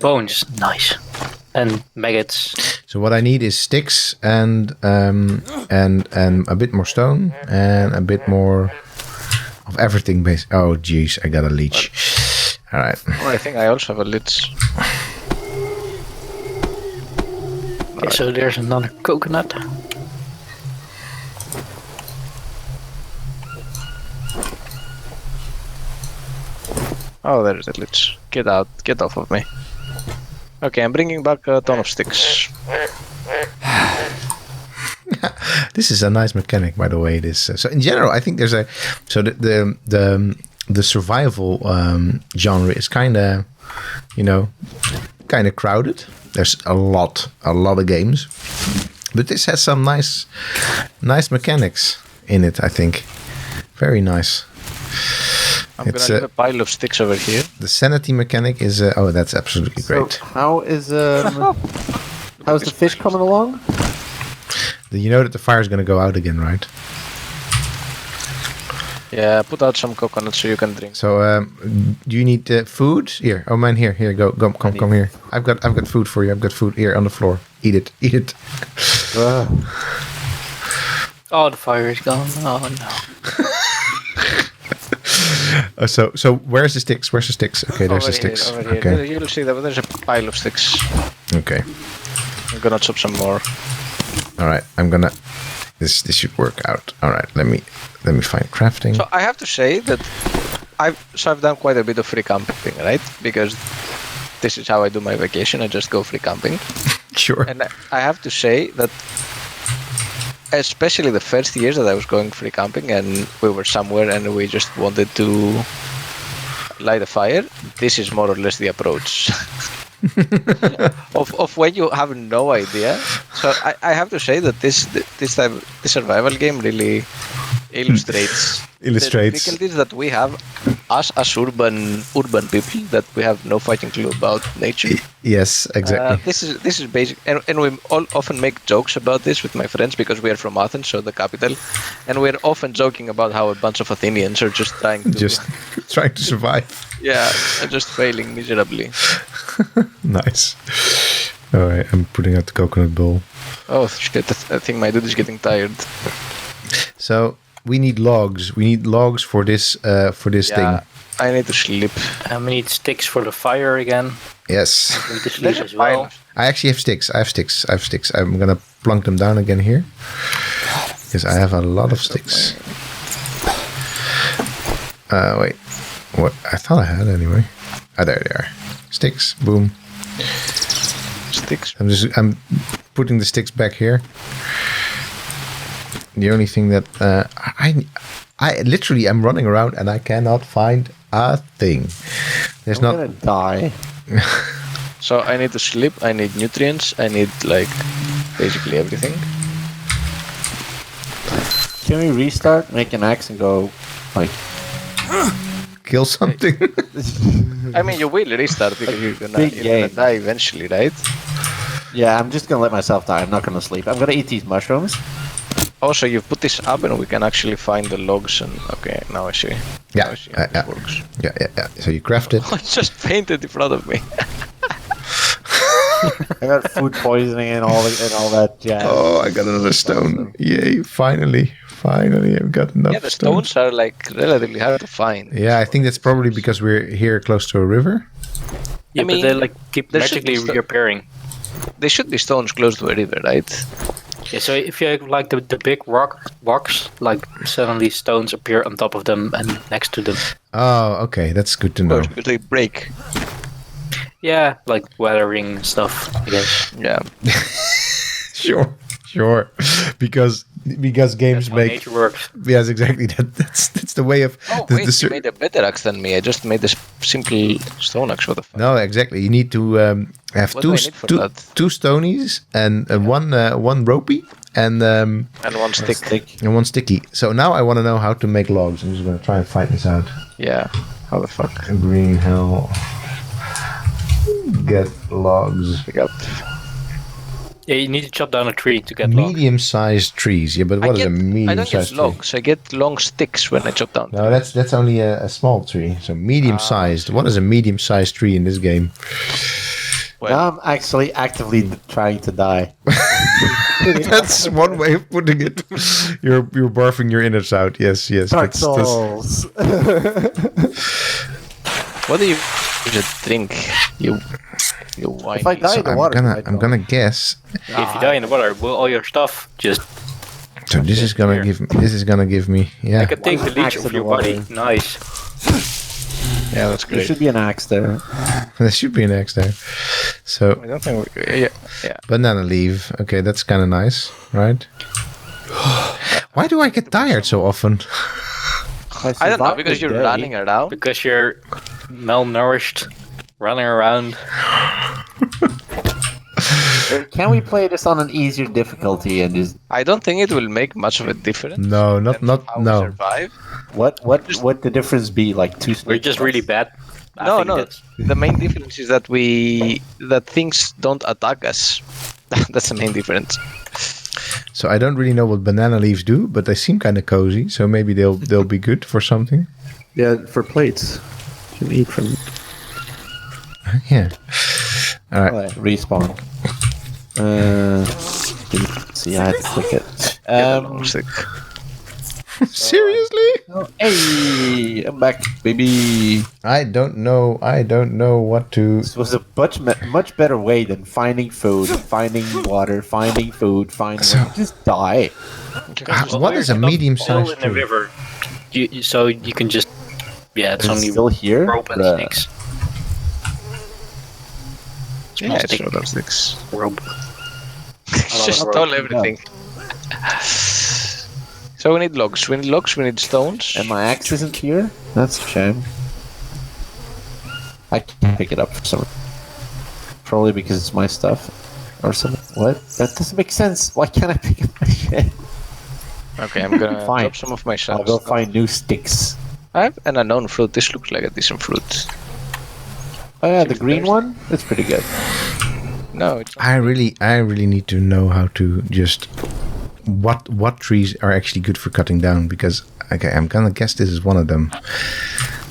Bones, nice. And maggots. So what I need is sticks and a bit more stone and a bit more of everything. Oh, jeez, I got a leech. All right. Oh, I think I also have a leech. Okay, so there's another coconut. Oh, there's the leech. Get out. Get off of me. Okay, I'm bringing back a ton of sticks. This is a nice mechanic, by the way. This so in general, I think there's the survival genre is kind of, kind of crowded. There's a lot of games, but this has some nice mechanics in it. I think very nice. I'm gonna leave a pile of sticks over here. The sanity mechanic is that's absolutely great. So how's the fish coming along? You know that the fire is going to go out again, right? Yeah, put out some coconut so you can drink. So, do you need food? Here, oh man, here, come here. I've got food for you. I've got food here on the floor. Eat it. Oh, the fire is gone. Oh no. So where's the sticks? Okay, there's the sticks. Over okay. here. You'll see that there's a pile of sticks. Okay. I'm gonna chop some more. All right, I'm gonna. This should work out. All right, let me find crafting. So I have to say that I've done quite a bit of free camping, right? Because this is how I do my vacation. I just go free camping. Sure. And I have to say that, especially the first years that I was going free camping and we were somewhere and we just wanted to light a fire, this is more or less the approach. of when you have no idea. So I have to say that this survival game really illustrates the difficulties that we have as urban people, that we have no fucking clue about nature. Yes, exactly. This is basic, and we all often make jokes about this with my friends because we are from Athens, so the capital, and we're often joking about how a bunch of Athenians are just trying to survive. Yeah, and just failing miserably. Nice. All right, I'm putting out the coconut bowl. Oh shit! I think my dude is getting tired. So we need logs. We need logs for this thing. I need to sleep. And we need sticks for the fire again. Yes. We need to sleep as well. I actually have sticks. I have sticks. I'm gonna plunk them down again here because I have a lot of sticks. Wait. What? I thought I had anyway. Oh, there they are. Sticks. Boom. Sticks. I'm putting the sticks back here. The only thing that I literally am running around and I cannot find a thing. I'm gonna die. So I need to sleep. I need nutrients. I need basically everything. Can we restart, make an axe, and go kill something? I mean, you will restart because you're gonna die eventually, right? Yeah, I'm just gonna let myself die. I'm not gonna sleep. I'm gonna eat these mushrooms. Also, you've put this up and we can actually find the logs and... Okay, now I see. Yeah, now I see how this works. Yeah. So you craft it. It's just painted in front of me. I got food poisoning and all that jazz. Oh, I got another stone. Awesome. Yay, finally I've got enough. Yeah, the stones are relatively hard to find. Yeah, I think that's probably because we're here close to a river. Yeah, but they keep magically reappearing. There should be stones close to a river, right? Yeah, so if you have the big rocks, suddenly stones appear on top of them and next to them. Oh, okay, that's good to know. Because they break. Yeah, like weathering stuff, I guess. Yeah. Sure. Because games make nature works. Yes, exactly. That's the way of. Oh wait, you made a better axe than me. I just made a simple stone axe. What the fuck? No, exactly. You need to have two stonies and one ropey and one stick and one sticky. So now I want to know how to make logs. I'm just gonna try and find this out. Yeah. How the fuck? Green hell. Get logs. Pick up. Yeah, you need to chop down a tree to get medium-sized trees. Yeah, but what is a medium-sized tree? I don't get logs. I get long sticks when I chop down. No, that's only a small tree. So medium-sized. What is a medium-sized tree in this game? Now I'm actually actively trying to die. That's one way of putting it. You're barfing your innards out. Yes. Dark Souls. What do you drink? You wine. If I die in the water, I'm gonna guess. If you die in the water, will all your stuff just... So this is gonna give me. Yeah. I can take the leech axe of in your the body. water. Nice. Yeah, that's There great. should be an axe there. There should be an X there. So I don't think yeah. banana leaf. Okay, that's kind of nice, right? Why do I get tired so often? I don't know, because you're running around. Because you're malnourished, running around. Can we play this on an easier difficulty and just I don't think it will make much of a difference. No, not How we no. survive. what the difference be? Like two We're just really bad. I No, think no. that's- The main difference is that things don't attack us. That's the main difference. So I don't really know what banana leaves do, but they seem kind of cozy. So maybe they'll be good for something. Yeah, for plates. You can eat from. Yeah. All right. Alright, respawn. See, I had to click it. Seriously? Hey, I'm back, baby. I don't know what to. This was a much better way than finding food, finding water, finding food, just die. What is a All medium-sized in the tree? river. So you can just... Yeah, it's Is it only still here? rope and Bruh. sticks. Yeah, it's stick. not of sticks. Rope. Just rope. stole everything. So we need logs. We need stones. And my axe isn't here? That's a shame. I can't pick it up for some reason. Probably because it's my stuff. Or something. What? That doesn't make sense. Why can't I pick up my shit? Okay, I'm gonna Fine. drop some of my I'll shells. go find new sticks. I have an unknown fruit. This looks like a decent fruit. Oh yeah, the green one? It's pretty good. No, it's I really need to know how to just what trees are actually good for cutting down, because okay, I'm gonna guess this is one of them,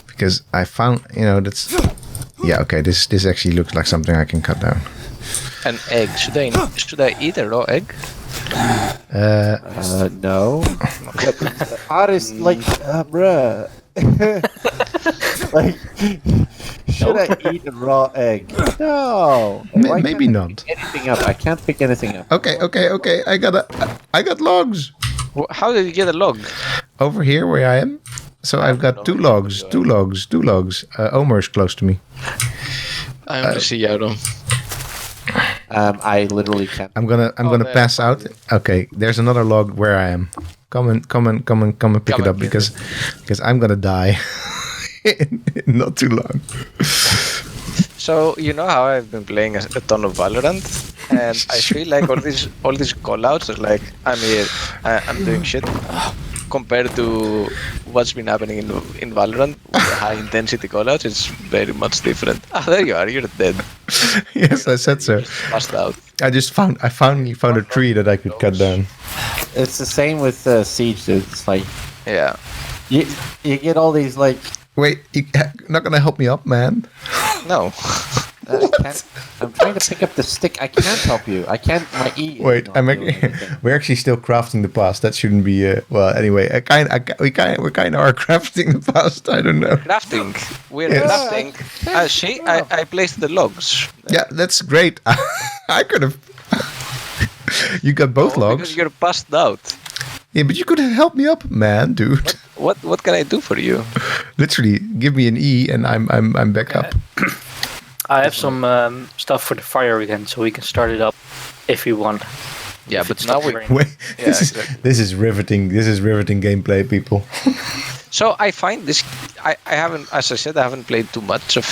because I found that's okay, this actually looks like something I can cut down. an egg. Should I eat a raw egg? No. Aris, like, bruh. Like, should I eat a raw egg? No. Why Maybe can't I not. pick anything up? I can't pick anything up. Okay, I got logs How did you get a log? over here where I am. So I've got two logs. Omar is close to me. I only see Yaro. I literally can't. I'm gonna there, pass out. Okay, there's another log where I am. Come and pick Come it and up, get because I'm gonna die in not too long. So you know how I've been playing a ton of Valorant, and I feel like all these callouts are like I'm here, I'm doing shit, compared to what's been happening in Valorant with the high intensity callouts. It's very much different. Ah, there you are. You're dead. Yes, I said so. Passed out. I finally found a tree that I could cut down. It's the same with Siege, dude. It's like, Yeah. you get all these, like, Wait, you're not gonna help me up, man? No. I can't, I'm trying to pick up the stick. I can't help you. I can't. My E. is Wait, not doing anything. we're actually still crafting the past. That shouldn't be. Well, anyway, we kind of are crafting the past. I don't know. Crafting. We're Yes. crafting. See, I placed the logs. Yeah, that's great. I could have. You got both logs. Because you're passed out. Yeah, but you could have helped me up, man, dude. What can I do for you? Literally, give me an E, and I'm back up. I have some stuff for the fire again, so we can start it up if you want. Yeah, If but it's now not we. raining. Wait, Yeah, this exactly. is riveting. This is riveting gameplay, people. So I find this. I haven't, as I said, I haven't played too much of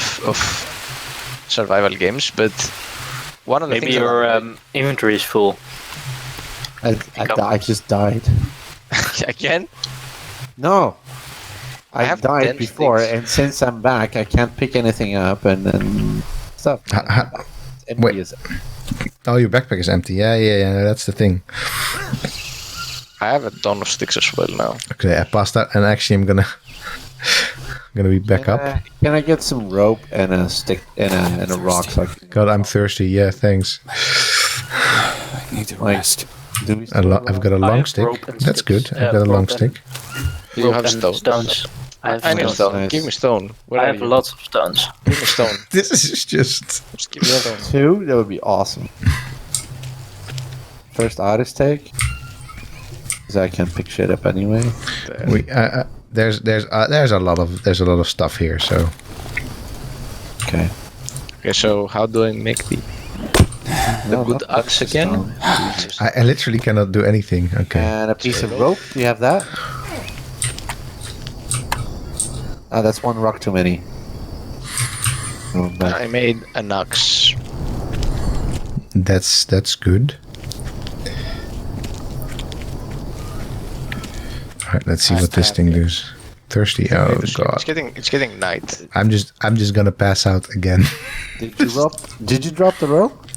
survival games, but one of the Maybe things your inventory is full. I just died. again. No. I have died 10 before, sticks. and since I'm back, I can't pick anything up, and then stuff. It's empty wait. as- Oh, your backpack is empty. Yeah. That's the thing. I have a ton of sticks as well now. Okay, I passed out, and actually, I'm gonna gonna be back up. Can I get some rope and a stick and a rock? So I can God, I'm thirsty. Yeah, thanks. I need to rest. do we I've got a I long have stick. rope and That's sticks. good. I've got a long rope and- stick. You rope have and stones. I need stones. stone. Nice. Give me stone. Where I are have you? lots of stones. Give me stone. This is just. Just give me stone. 2? That would be awesome. First Aris take. Because I can't pick shit up anyway. There's a lot of stuff here. So Okay. Okay, so how do I make the good not axe again? I literally cannot do anything. Okay. And a piece of rope. Do you have that? Ah, that's one rock too many. Oh, but I made an axe. That's good. Alright, let's see what this thing does. Thirsty. Oh god. It's getting night. I'm just gonna pass out again. Did you drop the rope?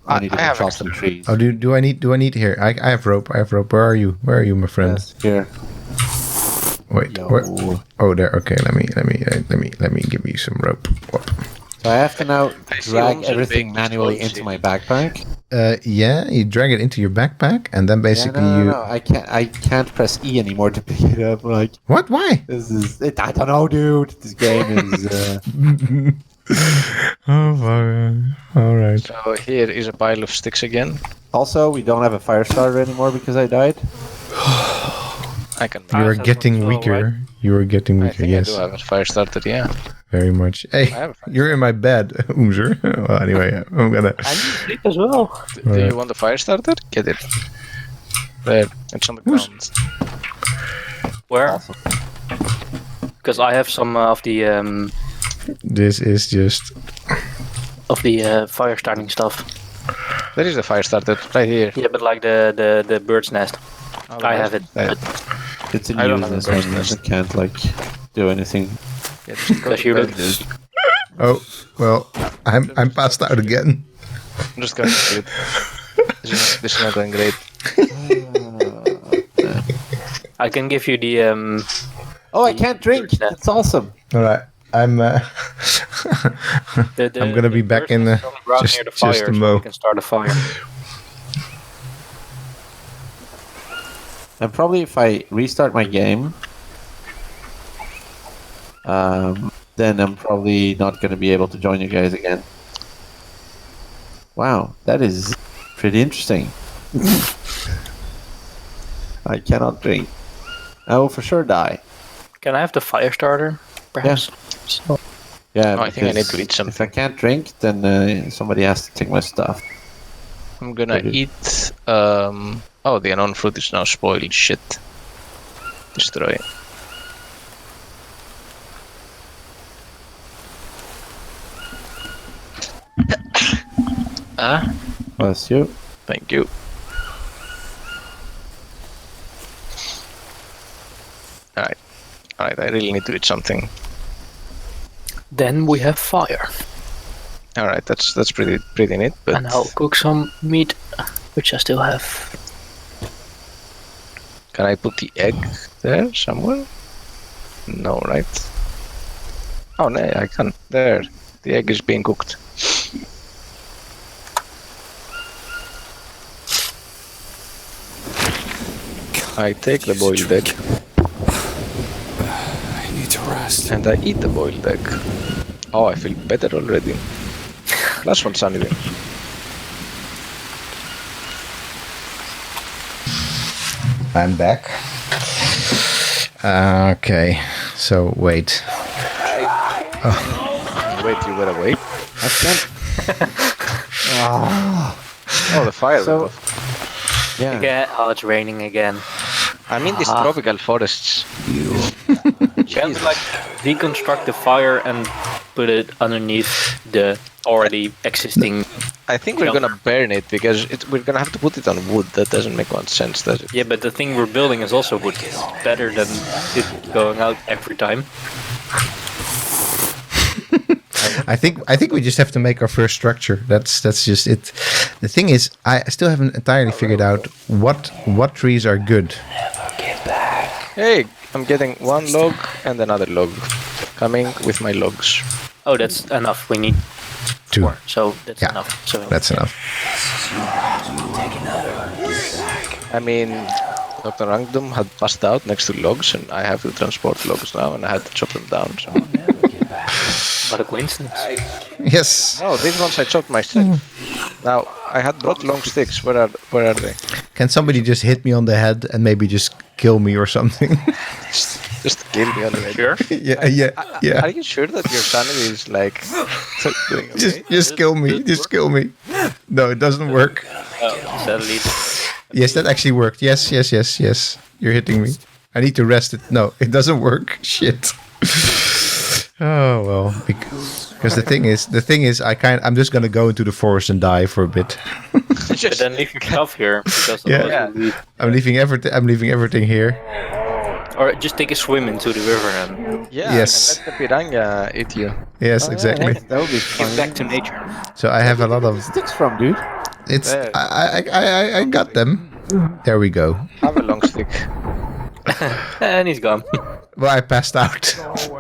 I need to have chop extra. some trees. Oh, do I need here? I have rope. Where are you? Where are you, my friend? Yes, here. Wait. No. Where? Oh, there. Okay. Let me give you some rope. Whoop. So I have to now I see drag almost a everything big manually explosion. into my backpack. Yeah, you drag it into your backpack, and then basically no, I can't press E anymore to pick it up. Like What? Why? this is it. I don't know, dude. This game is. Oh, all right. So here is a pile of sticks again. Also, we don't have a fire starter anymore because I died. I can. You are that's getting not slow, weaker. right? You are getting I weaker. think Yes, I do have a fire starter. Yeah. very much. Hey, I have a fire you're in my bed, Oomzer. Well, anyway, I'm gonna. I need sleep as well. Do you want the fire starter? Get it. There. It's on the ground. Where? Because I have some of the This is just. fire starting stuff. There is a fire starter right here. Yeah, but like the bird's nest. I have it. Yeah, But It's in I don't use have a this bird's one. nest. I can't like do anything. yeah, just go because to you bed. Oh well, I'm passed out again. Just go to sleep. This is not going great. I can give you the Oh, I can't drink. bird's nest. That's awesome. All right, I'm. I'm gonna be back in bird's nest is on the ground just- near the just fire, a so mo. we can start a fire. And probably if I restart my game, then I'm probably not going to be able to join you guys again. Wow, that is pretty interesting. I cannot drink. I will for sure die. Can I have the fire starter? Perhaps. So, Yeah, Oh, I think I need because to eat If I something. can't drink, then somebody has to take my stuff. I'm gonna Okay. eat. Oh, the unknown fruit is now spoiled. Shit. Destroy. Ah, Bless you. thank you. Alright. Alright, I really need to eat something. then we have fire, Alright, that's pretty neat, but and I'll cook some meat, which I still have. can I put the egg there somewhere? No, right? Oh no, I can. There. The egg is being cooked. I take the boiled egg I need to rest. and I eat the boiled egg. Oh, I feel better already. Plus one sanity. I'm back. Okay, so wait. Wait, you were awake? I can't. Oh, the fire. So- went off. Yeah. Again, oh, it's raining again. I'm in these tropical forests. Can we like deconstruct the fire and put it underneath the already existing? I think we're gonna burn it because we're gonna have to put it on wood. That doesn't make much sense, does it? Yeah, but the thing we're building is also wood. It's better than it going out every time. I think we just have to make our first structure. That's just it. The thing is, I still haven't entirely figured out what trees are good. Hey, I'm getting one log and another log. coming with my logs. Oh, that's enough. We need 2. 4, so that's Yeah, enough. So that's enough. I mean, Dr. Rangdom had passed out next to logs, and I have to transport logs now, and I had to chop them down. So. what a coincidence. Yes. No, these ones I chopped myself. Now, I had brought long sticks. Where are they? Can somebody just hit me on the head and maybe just kill me or something? Just kill me already. Sure. yeah. Are you sure that your sanity is like doing okay? Just kill me. Just kill me. No, it doesn't work. Sadly, Yes, that actually worked. Yes. You're hitting me. I need to rest it. No, it doesn't work. Shit. Oh well, because the thing is, I'm just gonna go into the forest and die for a bit. but then leave your stuff here because Yeah. otherwise we'll I'm leaving everything. I'm leaving everything here. or just take a swim into the river and Yeah, Yes. and let the piranha eat you. Yes, exactly. That would be give fun. back to nature. So I have a lot of. Sticks from, dude. It's. There. I got them. There we go. Have a long stick. And he's gone. Well, I passed out.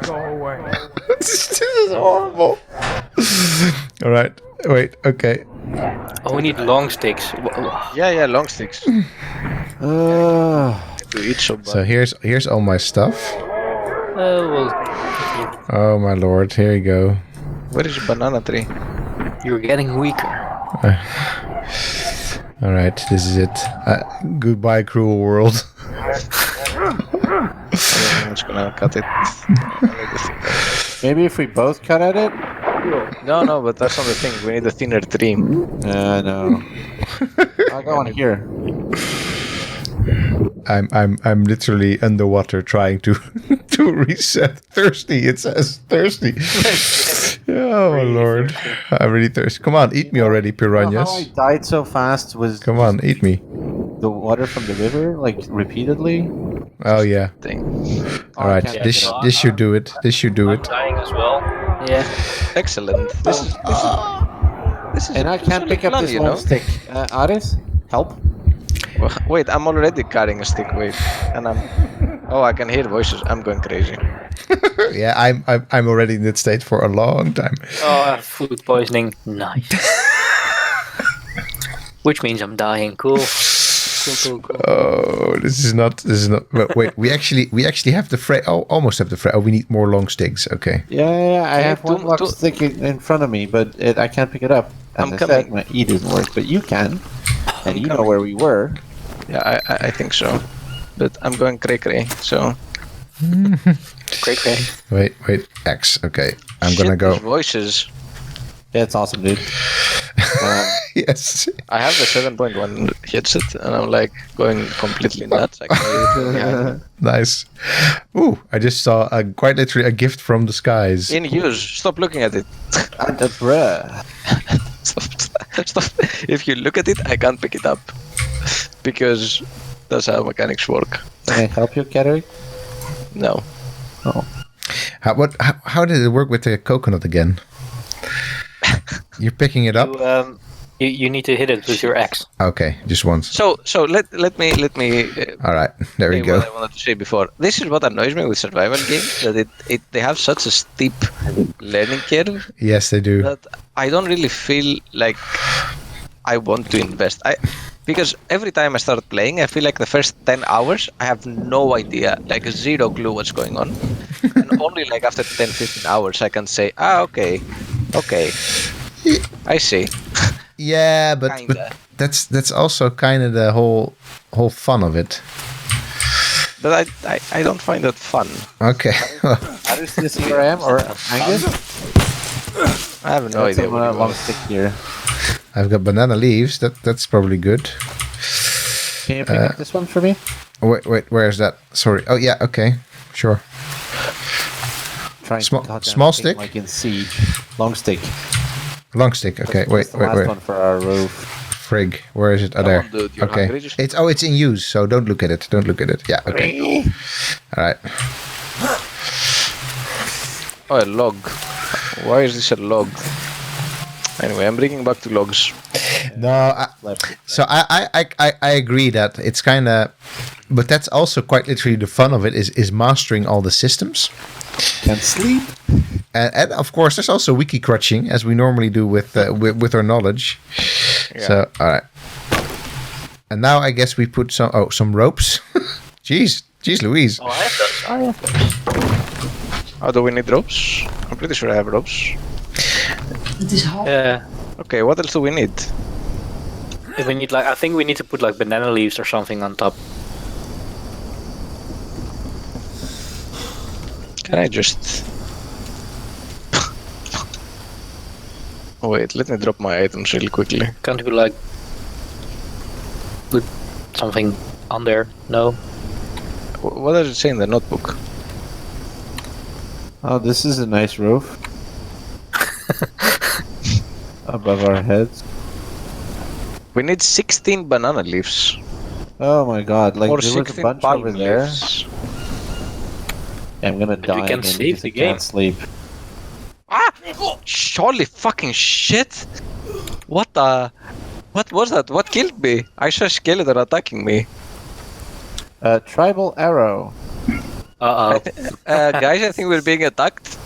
Go away. This is horrible. All right. Wait. Okay. Oh, we need long sticks. Yeah, long sticks. Uh, To eat so bad. So here's all my stuff. Well, Oh my lord. Here you go. Where is the banana tree? you're getting weaker. All right. This is it. Goodbye, cruel world. I'm just gonna cut it. maybe if we both cut at it? No, but that's not the thing. We need a thinner tree. No. I'll go on here. I'm literally underwater trying to to reset. Thirsty. It says thirsty. Oh my lord. I'm really thirsty. Come on, eat me already, You know how I piranhas. died so fast was Come on, eat me. the water from the river, like repeatedly. Oh yeah. Thing. All right. can't This get it. this should do it. This should do I'm it. dying as well. Yeah. Excellent. This is And I can't pick up plan, this you long know? stick. Aris, help. Wait, I'm already carrying a stick. Wait, and I'm. Oh, I can hear voices. I'm going crazy. Yeah, I'm already in that state for a long time. Oh, I have food poisoning. Nice. Which means I'm dying. Cool. Oh, this is not. Wait, we actually have the frame. Oh, almost have the frame. Oh, we need more long sticks. Okay. Yeah, I have two- one long two- stick in front of me, but I can't pick it up. And I'm instead, coming. my E doesn't work, but you can. And you know coming. where we were. Yeah, I think so. But I'm going cray. So. Great. Wait. X. Okay. I'm gonna Shit, go. these voices. Yeah, it's awesome, dude. Yes. I have the 7.1 headset, and I'm like going completely nuts. I can hear it from behind. Nice. Ooh, I just saw quite literally a gift from the skies. In use. Stop looking at it. Bruh. Stop. If you look at it, I can't pick it up because that's how mechanics work. Can I help you, Carrie? No. Oh. How did it work with the coconut again? You're picking it up? You need to hit it with your axe. Okay, just once. So let me All right, there we say go. what I wanted to say before. This is what annoys me with survival games, that they have such a steep learning curve Yes, they do. that I don't really feel like I want to invest. Because every time I start playing, I feel like the first 10 hours I have no idea, like zero clue what's going on. And only like after 10-15 hours I can say, okay, I see. Yeah, but Kinda. that's also kind of the whole fun of it. But I don't find that fun. Okay. Aris, this is where I am, or Angus? I have no idea what you long want. stick here. I've got banana leaves. That's probably good. Can you pick up this one for me? Wait, where is that? Sorry. Oh yeah, okay, sure. Trying to Small- cut down small a thing stick? Like in Siege. Long stick. Long stick. Okay, That's the last one for our roof. Frig, where is it? Oh, Come there. on, dude, you're Okay. hungry, just- It's in use, so don't look at it. Don't look at it. Yeah. Okay. All right. Oh, a log. Why is this a log? Anyway, I'm bringing back 2 logs. No, left. So I agree that it's kind of, but that's also quite literally the fun of it is mastering all the systems. Can't sleep. And of course, there's also wiki crutching as we normally do with our knowledge. Yeah. So all right, and now I guess we put some ropes. Jeez, Louise. Oh, I have those. Oh, do we need ropes? I'm pretty sure I have ropes. Het is half. Yeah. Okay, what else do we need? If we need I think we need to put banana leaves or something on top. Can I just... Oh, wait, let me drop my items really quickly. Can't we put something on there? No. What does it say in the notebook? Oh, this is a nice roof. Above our heads. We need 16 banana leaves. Oh my god, or there was a 16 bunch palm over there. leaves. I'm gonna But die we can again save because the I game. can't sleep. Ah! Holy fucking shit! What the... What was that? What killed me? I saw a skeleton attacking me. Tribal arrow. Uh-oh. Guys, I think we're being attacked.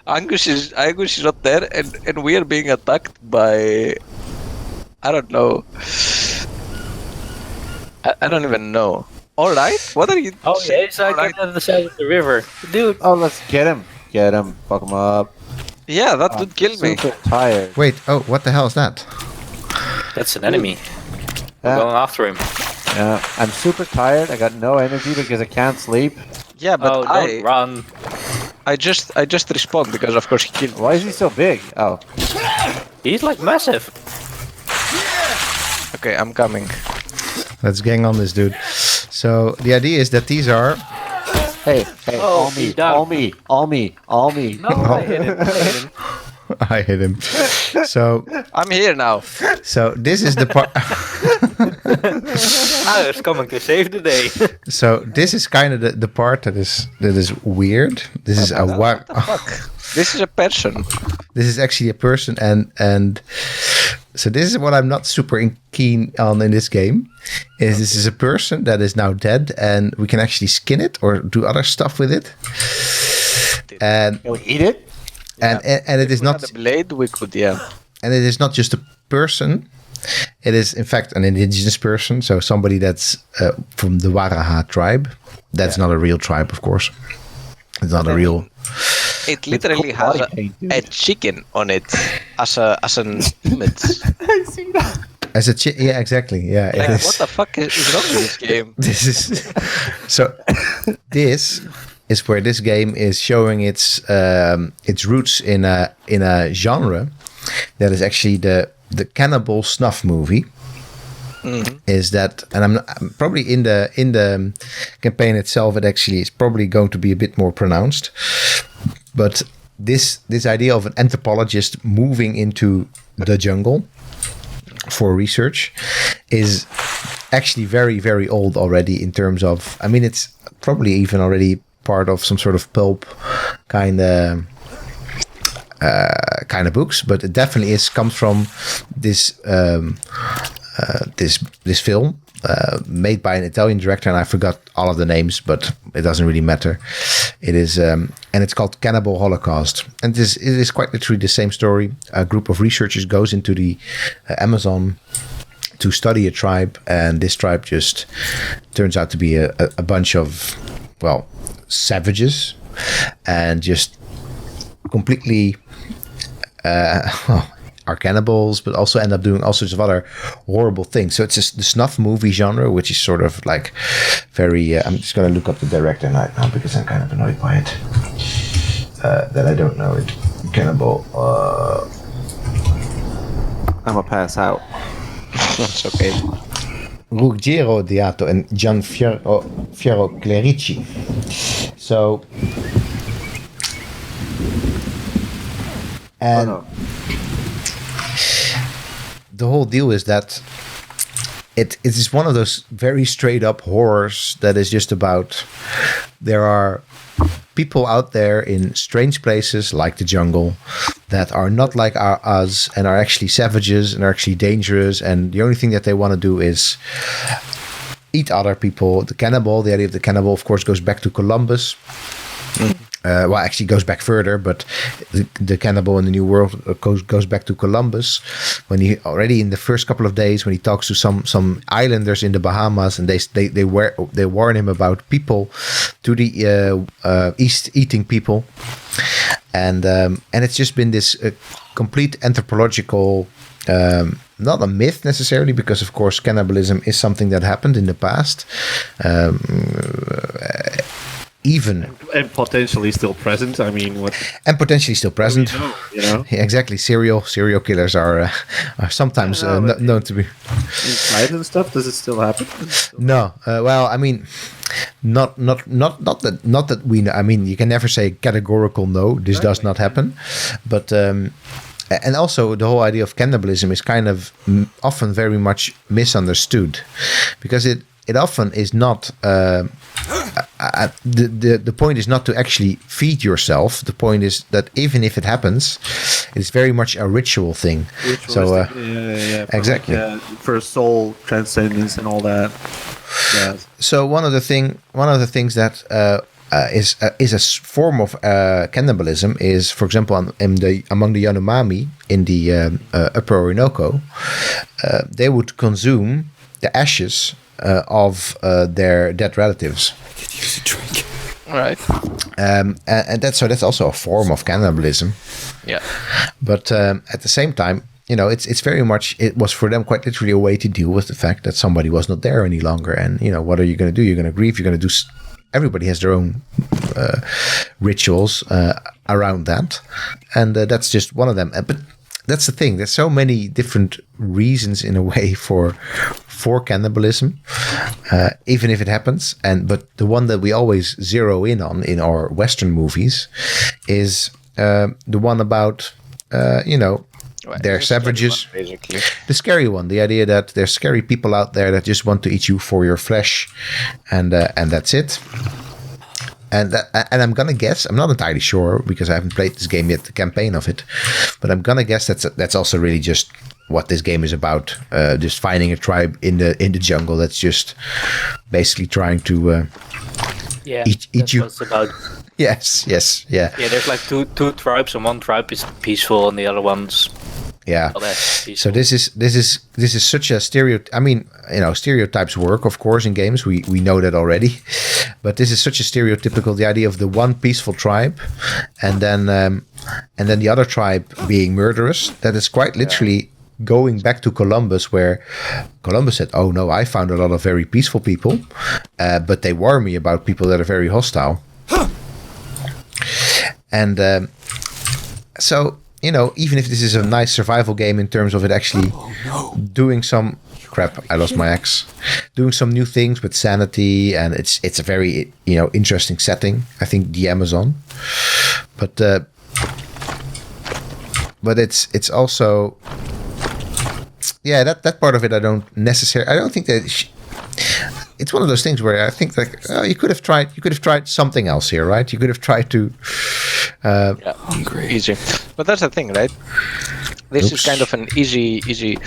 Angus is not there, and we are being attacked by... I don't know. I don't even know. Alright, what are you Oh, yeah, saying? it's like Alright. on the side of the river. Dude. Oh, let's get him. Get him. Fuck him up. Yeah, that would kill me. Super tired. Wait, oh, what the hell is that? That's an enemy. We're Yeah, going after him. yeah, I'm super tired. I got no energy because I can't sleep. Yeah, but Oh, don't run. I just respawned because of course he killed me. Why is he so big? Oh, He's massive. Okay, I'm coming. Let's gang on this dude. So the idea is that these are hey, Oh, all me, he's down. all me, all me, all me. No, I hit him. I hit him. So I'm here now. this is the part. I was coming to save the day. So this is kind of the part that is weird. This is a What the fuck? This is a person. This is actually a person, and so this is what I'm not super keen on in this game. Is this is a person that is now dead, and we can actually skin it or do other stuff with it. And Can we eat it? and it is Not not the blade, we could, yeah. and it is not just a person. It is in fact an indigenous person, so somebody that's from the Waraha tribe. That's not a real tribe, of course. It's not a real. It literally cool has body paint, dude. a chicken on it as an image. As a yeah, exactly, yeah. It Like, is. what the fuck is wrong with this game? This is so. This is where this game is showing its roots in a genre that is actually the cannibal snuff movie. Is that, and I'm probably in the campaign itself, it actually is probably going to be a bit more pronounced. But this idea of an anthropologist moving into the jungle for research is actually very, very old already in terms of, I mean, it's probably even already part of some sort of pulp kind of books, but it definitely comes from this this film made by an Italian director, and I forgot all of the names, but it doesn't really matter. It is, and it's called Cannibal Holocaust, and it is quite literally the same story. A group of researchers goes into the Amazon to study a tribe, and this tribe just turns out to be a bunch of, well, savages, and just completely are cannibals, but also end up doing all sorts of other horrible things. So it's just the snuff movie genre, which is sort of like very... I'm just going to look up the director right now because I'm kind of annoyed by it. That I don't know it. Cannibal... I'm gonna pass out. That's okay. Ruggero Deato and Gian Fiero Clerici. So... And the whole deal is that it is one of those very straight up horrors that is just about there are people out there in strange places like the jungle that are not like us and are actually savages and are actually dangerous, and the only thing that they want to do is eat other people. The idea of the cannibal, of course, goes back to Columbus. Well, actually goes back further, but the cannibal in the New World goes back to Columbus, when he already in the first couple of days, when he talks to some islanders in the Bahamas, and they warn him about people to the east eating people, and it's just been this complete anthropological. Not a myth necessarily, because of course cannibalism is something that happened in the past. And potentially still present. I mean, and potentially still present. You know? Yeah, exactly. Serial killers are sometimes known to be inside and stuff. Does it still happen? No. Well, I mean, not that we know. I mean, you can never say categorical no. This does not happen, but. And also, the whole idea of cannibalism is kind of often very much misunderstood, because it often is not. The point is not to actually feed yourself. The point is that even if it happens, it's very much a ritual thing. So exactly, for soul transcendence and all that. Yeah. So one of the things that is a form of cannibalism is, for example, among the Yanomami in the Upper Orinoco, they would consume the ashes of their dead relatives. I could use a drink. Right. And that's also a form of cannibalism. Yeah. But at the same time, it's very much, it was for them quite literally a way to deal with the fact that somebody was not there any longer. And, what are you going to do? You're going to grieve. You're going to do. Everybody has their own rituals around that. And that's just one of them. But that's the thing. There's so many different reasons in a way for cannibalism, even if it happens. But the one that we always zero in on in our Western movies is the one about, they're savages. Basically. The scary one, the idea that there's scary people out there that just want to eat you for your flesh, and that's it. And I'm gonna guess, I'm not entirely sure because I haven't played this game yet, the campaign of it, but I'm gonna guess that's also really just what this game is about. Just finding a tribe in the jungle that's just basically trying to eat you. What it's about. Yes, yeah. Yeah, there's like two tribes, and one tribe is peaceful, and the other one's less peaceful. So this is such a stereotype. I mean, stereotypes work, of course, in games. We know that already, but this is such a stereotypical, the idea of the one peaceful tribe, and then the other tribe being murderous. That is quite literally going back to Columbus, where Columbus said, "Oh no, I found a lot of very peaceful people, but they warn me about people that are very hostile." And so, even if this is a nice survival game in terms of it actually doing some crap, I lost my axe, doing some new things with sanity, and it's a very interesting setting. I think the Amazon, but it's also that part of it I don't think that. It's one of those things where I think you could have tried something else here, right? You could have tried to hungry. Easy. But that's the thing, right? This is kind of an easy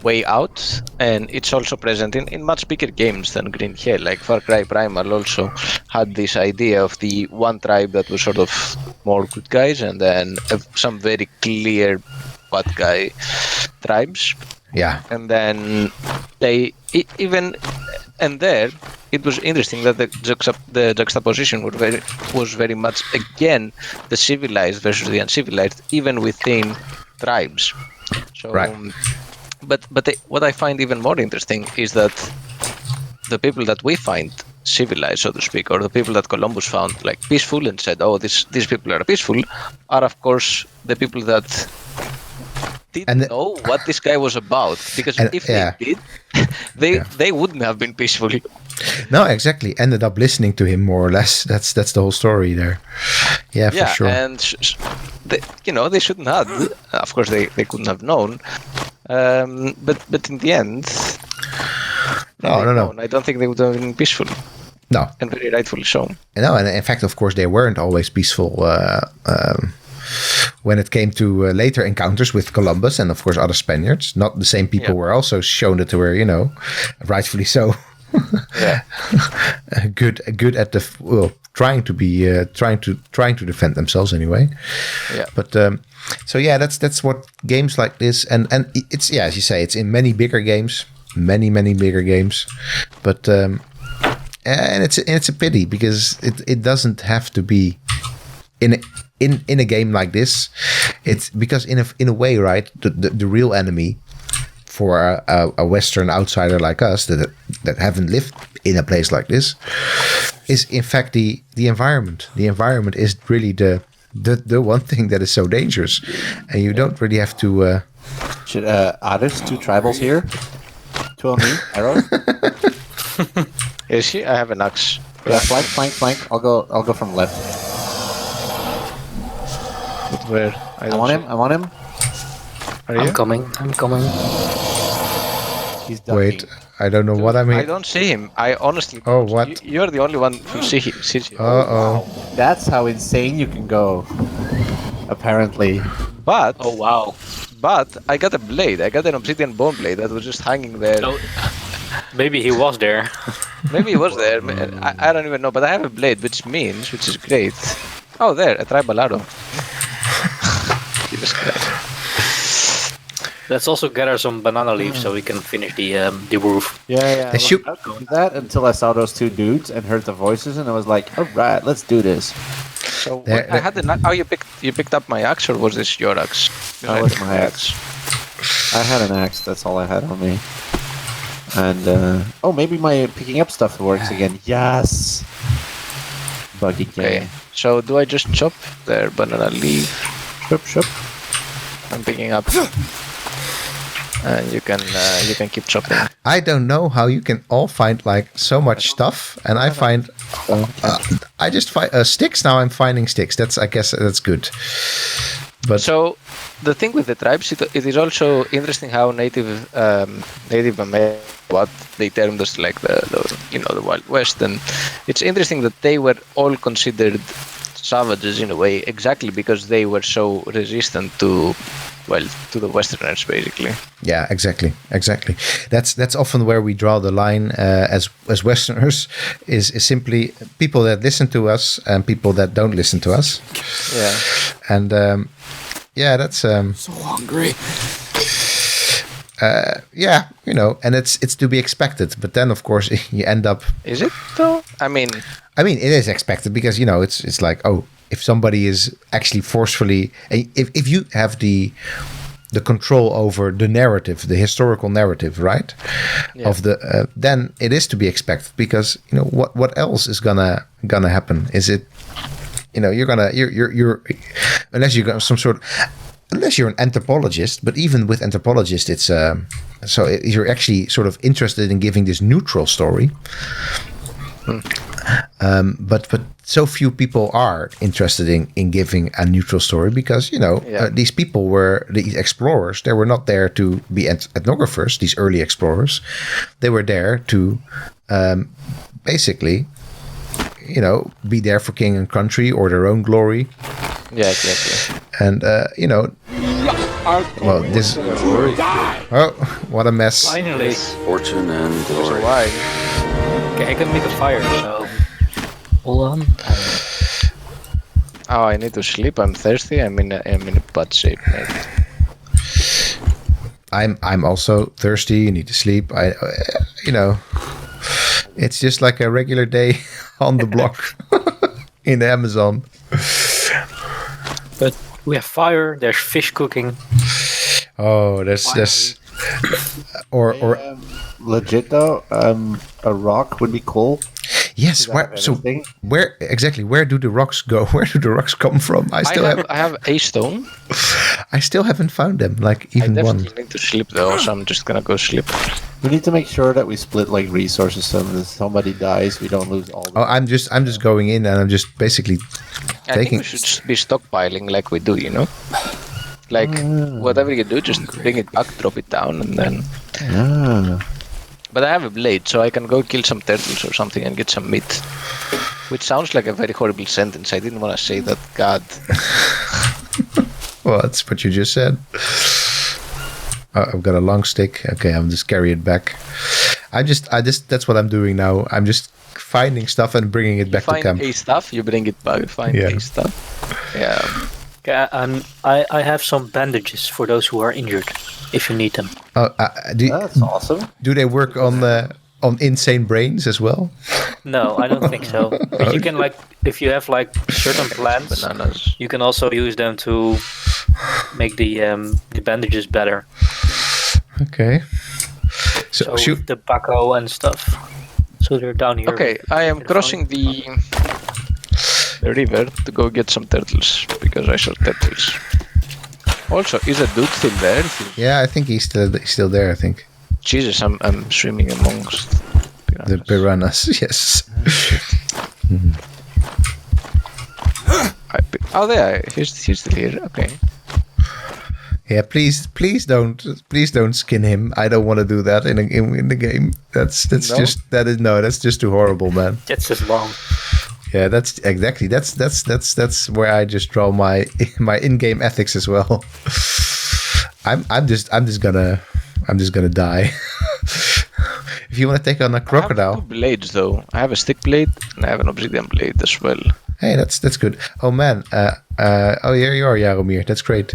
way out, and it's also present in much bigger games than Green Hell. Like Far Cry Primal also had this idea of the one tribe that was sort of more good guys, and then some very clear bad guy tribes. Yeah. And then and there, it was interesting that the juxtaposition was very much, again, the civilized versus the uncivilized, even within tribes. So, right. But what I find even more interesting is that the people that we find civilized, so to speak, or the people that Columbus found like peaceful and said, "Oh, these people are peaceful," are of course the people that didn't know what this guy was about, because if they did, they wouldn't have been peaceful. No, exactly. Ended up listening to him more or less. That's the whole story there. Yeah, for sure. And they shouldn't have. Of course, they couldn't have known. But in the end, no. I don't think they would have been peaceful. No. And very rightfully so. No, and in fact, of course, they weren't always peaceful when it came to later encounters with Columbus and, of course, other Spaniards. Not the same people were also shown that they were, rightfully so, good at trying to defend themselves anyway. Yeah. But that's what games like this and it's as you say, it's in many bigger games, many bigger games, but and it's a pity because it doesn't have to be in a game like this. It's because in a way, right, the real enemy for a Western outsider like us that haven't lived in a place like this is in fact the environment. The environment is really the one thing that is so dangerous, and you don't really have to. Should Aris 2 tribals here? 2 on me, arrows. Is he? I have an axe. Yeah, flank. I'll go from left. Where? I want him. Are you? I'm coming. He's ducking. Wait, I don't know what I mean. I don't see him. I honestly. Oh, what? You're the only one who sees him. Uh-oh. That's how insane you can go. Apparently. But Oh wow. But I got a blade. I got an obsidian bone blade that was just hanging there. No, maybe he was there. Maybe he was there. I don't even know. But I have a blade, which is great. Oh, there, a tribal arrow. Jesus Christ. Let's also gather some banana leaves so we can finish the roof. Yeah. They shoot- I was doing that until I saw those 2 dudes and heard the voices, and I was like, all right, let's do this. So There- I had you picked up my axe, or was this your axe? That was my axe. I had an axe. That's all I had on me. And maybe my picking up stuff works again. Yes. Buggy game. Okay. So do I just chop their banana leaf? Shop. I'm picking up. And you can keep chopping. I don't know how you can all find like so much stuff, and I find I just find sticks now. I'm finding sticks. I guess that's good. But So the thing with the tribes, it is also interesting how Native America, what they termed as like the Wild West, and it's interesting that they were all considered savages in a way, exactly because they were so resistant to the Westerners, basically. yeah, exactly. That's often where we draw the line as Westerners is simply people that listen to us and people that don't listen to us. Yeah. And that's So hungry. and it's to be expected. But then, of course, you end up. Is it though? I mean, it is expected because it's like, oh, if somebody is actually forcefully, if you have the control over the narrative, the historical narrative, right? Yeah. Of the then it is to be expected because what else is gonna happen? Is it you're unless you got some sort. Unless you're an anthropologist, but even with anthropologists, it's so you're actually sort of interested in giving this neutral story. But so few people are interested in giving a neutral story because these people were these explorers. They were not there to be ethnographers. These early explorers, they were there to basically, be there for king and country or their own glory. yeah, exactly. And well, this. Oh, what a mess! Finally. Fortune and So glory. why? Okay, I can make a fire, so hold on. Oh, I need to sleep. I'm thirsty. I'm in a bad shape, mate. I'm also thirsty. You need to sleep. It's just like a regular day on the block in the Amazon. But we have fire. There's fish cooking. Oh, there's or Legit though, a rock would be cool. yes. Where do the rocks go? Where do the rocks come from? I have a stone. I still haven't found them. Like I even one. definitely need to sleep though, so I'm just gonna go sleep. We need to make sure that we split like resources so that if somebody dies, we don't lose all. Oh, I'm just going in and I'm just basically I taking. think we should be stockpiling like we do, Like whatever you do, just bring it back, drop it down, and then. Ah. But I have a blade, so I can go kill some turtles or something and get some meat. Which sounds like a very horrible sentence. I didn't want to say that. God. Well, that's what you just said. Oh, I've got a long stick. Okay, I'll just carry it back. That's what I'm doing now. I'm just finding stuff and bringing it back to camp. You find a stuff, you bring it back. Find a stuff. Yeah. Okay, I have some bandages for those who are injured, if you need them. Oh, That's awesome. do they work on insane brains as well? No, I don't think so. But you can if you have certain plants, Bananas. you can also use them to make the bandages better. Okay. So with the tobacco and stuff. So they're down here. Okay, I am crossing the river to go get some turtles because I saw turtles. Also, is a dude still there? Yeah, I think he's still there. I think Jesus, I'm swimming amongst piranhas. the piranhas. Yes. There. He's still here. Okay. Yeah, please don't skin him. I don't want to do that in the game. That's just too horrible, man. That's just wrong. Yeah, that's exactly. That's where I just draw my in-game ethics as well. I'm just gonna die. If you want to take on a crocodile, I have 2 blades though. I have a stick blade and I have an obsidian blade as well. hey, that's good. Oh man, here you are, Jaromir. That's great.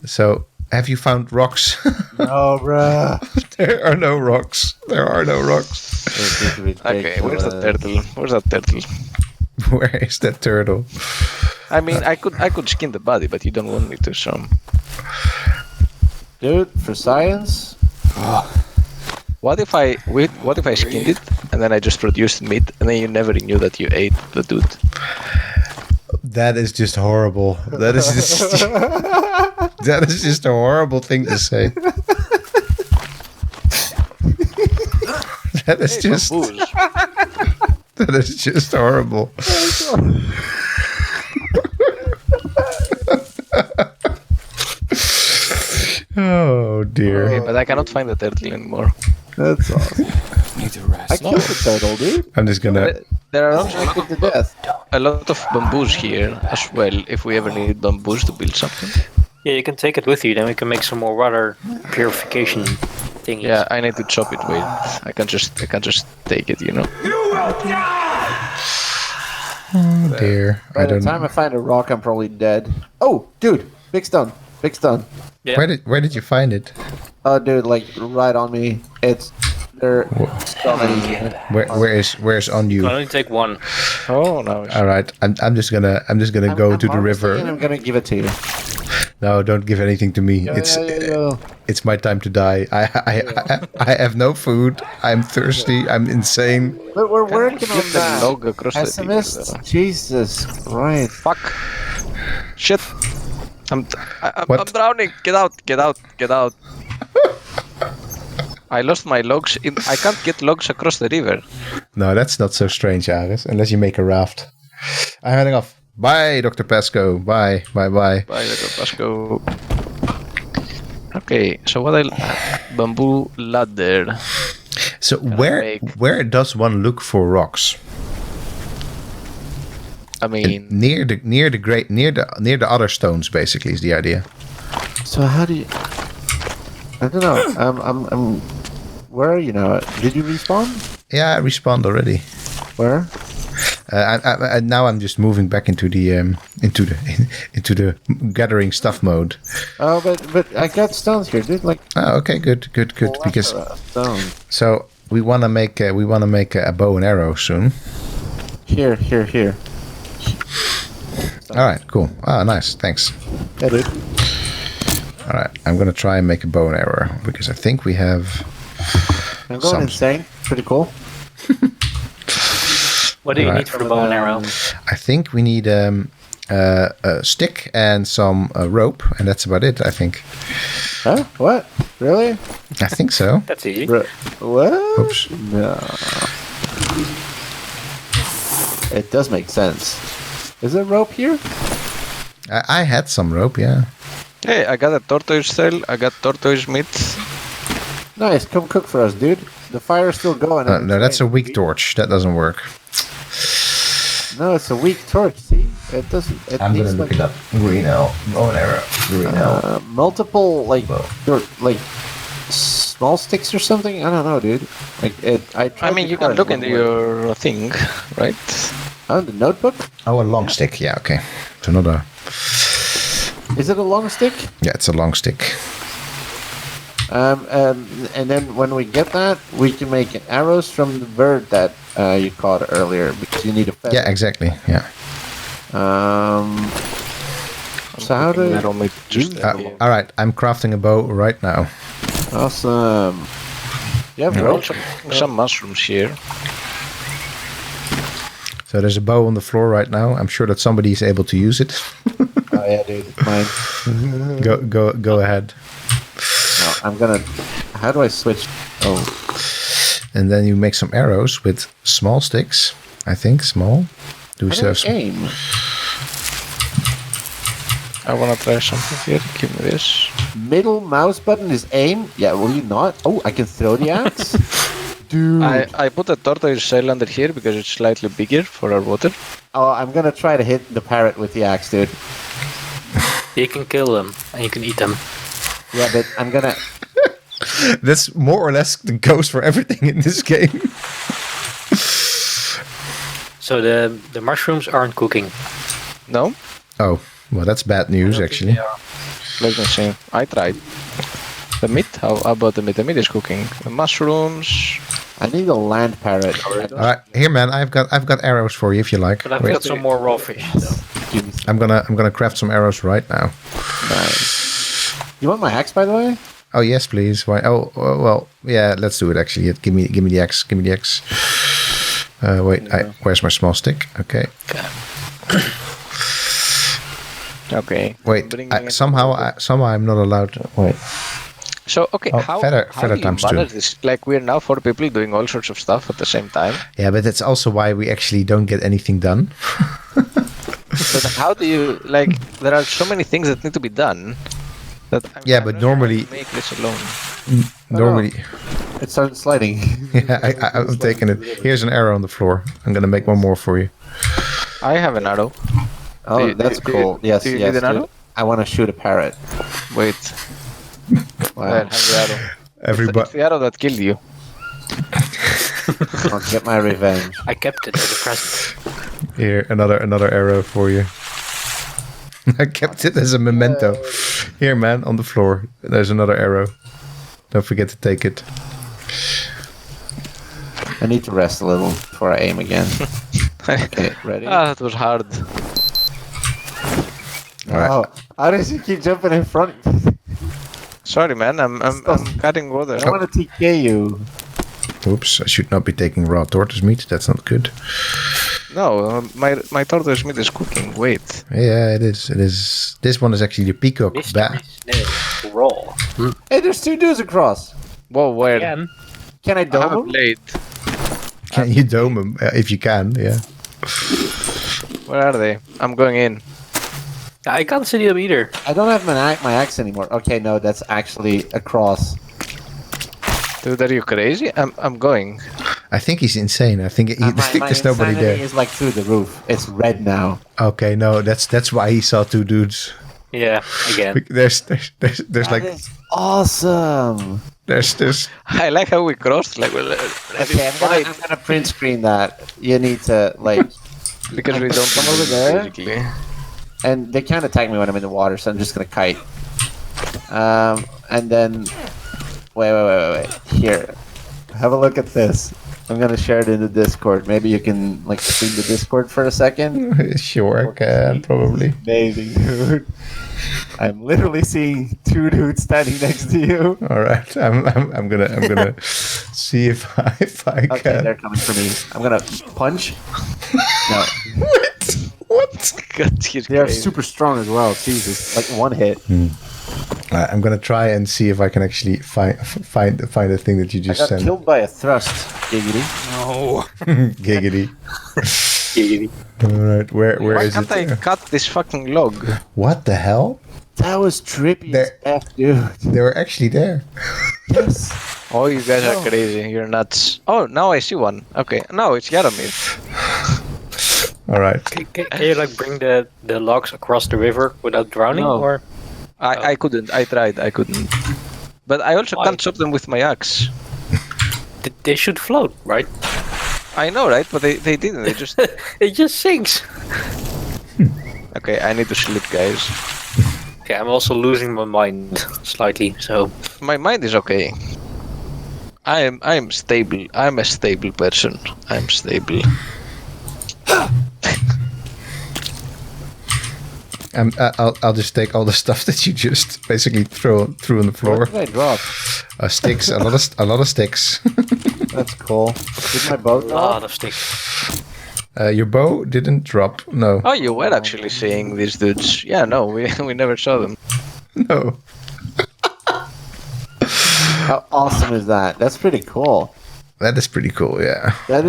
So, have you found rocks? No, bruh. There are no rocks. Okay, where's the turtle? Where's that turtle? Where is that turtle? I mean, I could skin the body, but you don't want me to, so. Dude, for science? What if I skinned it and then I just produced meat and then you never knew that you ate the dude? That is just horrible. That is just a horrible thing to say. That is just Bamboos. that is just horrible. Oh dear. Okay, but I cannot find the turtle anymore. That's awesome. Need to rest. I killed the turtle, dude. I'm just gonna. There are also I killed to death. a lot of bamboos here as well, if we ever need bamboos to build something. Yeah, you can take it with you. Then we can make some more water purification thingies. Yeah, I need to chop it with. I can't just take it, you know. Oh dear. By the time I find a rock, I'm probably dead. Oh, dude, big stone. Yeah. Where did you find it? Oh, dude, like right on me. There are so many. Where's on you? Can only take one. Oh no. All right, I'm just gonna go to the river. And I'm gonna give it to you. No, don't give anything to me. It's my time to die. I have no food. I'm thirsty. I'm insane. But we're working Get on the that. log across the Pessimist. river. Jesus Christ. Fuck. Shit. I'm What? drowning. Get out. I lost my logs. I can't get logs across the river. No, that's not so strange, Aris. Unless you make a raft. I'm heading off. Bye, Dr. Pesco. Bye. Bye, Dr. Pasco. Okay, so bamboo ladder. So where does one look for rocks? I mean, Near the other stones, basically, is the idea. So how do you? I don't know. I'm. Where are you now? Did you respawn? Yeah, I respawned already. Where? Now I'm just moving back into the gathering stuff mode. Oh, but I got stones here, dude. Like. Oh, okay, good. Because Stone. so we want to make a bow and arrow soon. Here. All right, cool. Ah, nice, thanks. Yeah, dude. All right, I'm gonna try and make a bow and arrow because I think we have. I'm going insane. Pretty cool. What do you need for the bow and arrow? I think we need a stick and some rope, and that's about it. I think. Huh? What? Really? I think so. That's easy. What? Oops. No. It does make sense. Is there rope here? I had some rope, yeah. hey, I got a tortoise shell. I got tortoise meat. Nice. Come cook for us, dude. The fire's still going. No, that's a weak torch. That doesn't work. No, it's a weak torch. See, it doesn't. It I'm needs gonna look it up. Green L. Bow and arrow. Green L. Multiple like small sticks or something. I don't know, dude. Like it. I mean, you can look into your thing, right? Oh, the notebook. Oh, a long stick. Yeah, okay. It's another. Is it a long stick? Yeah, it's a long stick. And then when we get that, we can make arrows from the bird that you caught earlier because you need a feather. Yeah, exactly. Yeah. So how do all right, I'm crafting a bow right now. Awesome. You have rope? Some mushrooms here. So there's a bow on the floor right now. I'm sure that somebody is able to use it. Oh yeah, dude, it's mine. Go ahead. No, I'm gonna. How do I switch? Oh, And then you make some arrows with small sticks. I think small. Do we still have some? aim? I wanna try something here. Give me this. Middle mouse button is aim. Yeah, will you not? Oh, I can throw the axe. Dude. I put a tortoise shell under here because it's slightly bigger for our water. Oh, I'm gonna try to hit the parrot with the axe, dude. You can kill them and you can eat them. Yeah, but I'm gonna. That's more or less the goes for everything in this game. So the mushrooms aren't cooking. No? Oh, well, that's bad news, actually. Let me see. I tried. The meat? How about the meat? The meat is cooking. The mushrooms. I need a land parrot. All right, here, man. I've got arrows for you if you like. But I've Wait. got some more raw fish. So. Give me some. I'm gonna craft some arrows right now. Nice. You want my axe, by the way? Oh yes, please. Why? Oh well, yeah. Let's do it. Actually, give me the axe. Give me the axe. Wait. Where's my small stick? Okay. Okay. Wait. Somehow I'm not allowed to. Wait. So okay, Oh, how feather do you times manage 2. this? Like we're now 4 people doing all sorts of stuff at the same time. Yeah, but that's also why we actually don't get anything done. So then how do you like? There are so many things that need to be done. That Yeah, I'm but not sure how to normally- make this alone. Normally, It started sliding. yeah, I'm taking it. Here's an arrow on the floor. I'm gonna make one more for you. I have an arrow. Oh, that's cool. Yes, do you yes. need an dude. arrow? I want to shoot a parrot. Wait. Wow. I have the arrow. It's Everybody. the arrow that killed you. I'll get my revenge. I kept it as a present. Here, another arrow for you. I kept it as a memento. Here, man, on the floor. There's another arrow. Don't forget to take it. I need to rest a little before I aim again. Okay, ready? That was hard. All right. Oh, how does he keep jumping in front? Sorry, man. I'm cutting water. I want to TK you. Oops, I should not be taking raw tortoise meat. That's not good. No, my tortoise meat is cooking. Wait. Yeah, it is. It is. This one is actually the peacock bat. Mystery raw. Hey, there's 2 dudes across. Whoa, where? Again. Can I I have a dome him? blade. Can you dome them if you can? Yeah. Where are they? I'm going in. I can't see them either. I don't have my axe anymore. Okay, no, that's actually a cross. Dude, are you crazy? I'm going. I think he's insane. I think My there's nobody insanity there. is like through the roof. It's red now. Okay, no, that's why he saw 2 dudes. Yeah, again. There's like That is awesome. there's I like how we crossed. Like, well, Okay, I'm gonna print screen that. You need to like, because we don't come over there. basically. and they can't attack me when I'm in the water, so I'm just gonna kite. And then wait. Here, have a look at this. I'm gonna share it in the Discord. Maybe you can like stream the Discord for a second. sure I can probably. Amazing, dude. I'm literally seeing 2 dudes standing next to you. All right, I'm gonna see if I Okay, can. they're coming for me. I'm gonna punch. No, What? God, you're they are crazy. super strong as well. Jesus, like 1 hit. I'm gonna try and see if I can actually find the thing that you I just got sent. killed by a thrust. Giggity. No. Giggity. All right, where Why is can't it? I cut this fucking log? What the hell? That was trippy as F, dude. They were actually there. Yes. Oh, you guys are crazy. You're nuts. Oh, now I see one. Okay, no, it's Yaramir. All right. Can you like bring the logs across the river without drowning, No. or I couldn't. I tried. I couldn't. But I also Why? can't chop them with my axe. they should float, right? I know, right? But they didn't. They just... It just sinks. Okay, I need to sleep, guys. Okay, I'm also losing my mind slightly. So My mind is okay. I am stable. I'm a stable person. I'm stable. I'll just take all the stuff that you just basically threw on the floor. What did I drop? Sticks, a lot of sticks. That's cool. Did my boat a drop? lot of sticks. Your bow didn't drop. No, Oh, you were actually seeing these dudes. Yeah, no, we never saw them. no. How awesome is that? That's pretty cool. That is pretty cool. Yeah. That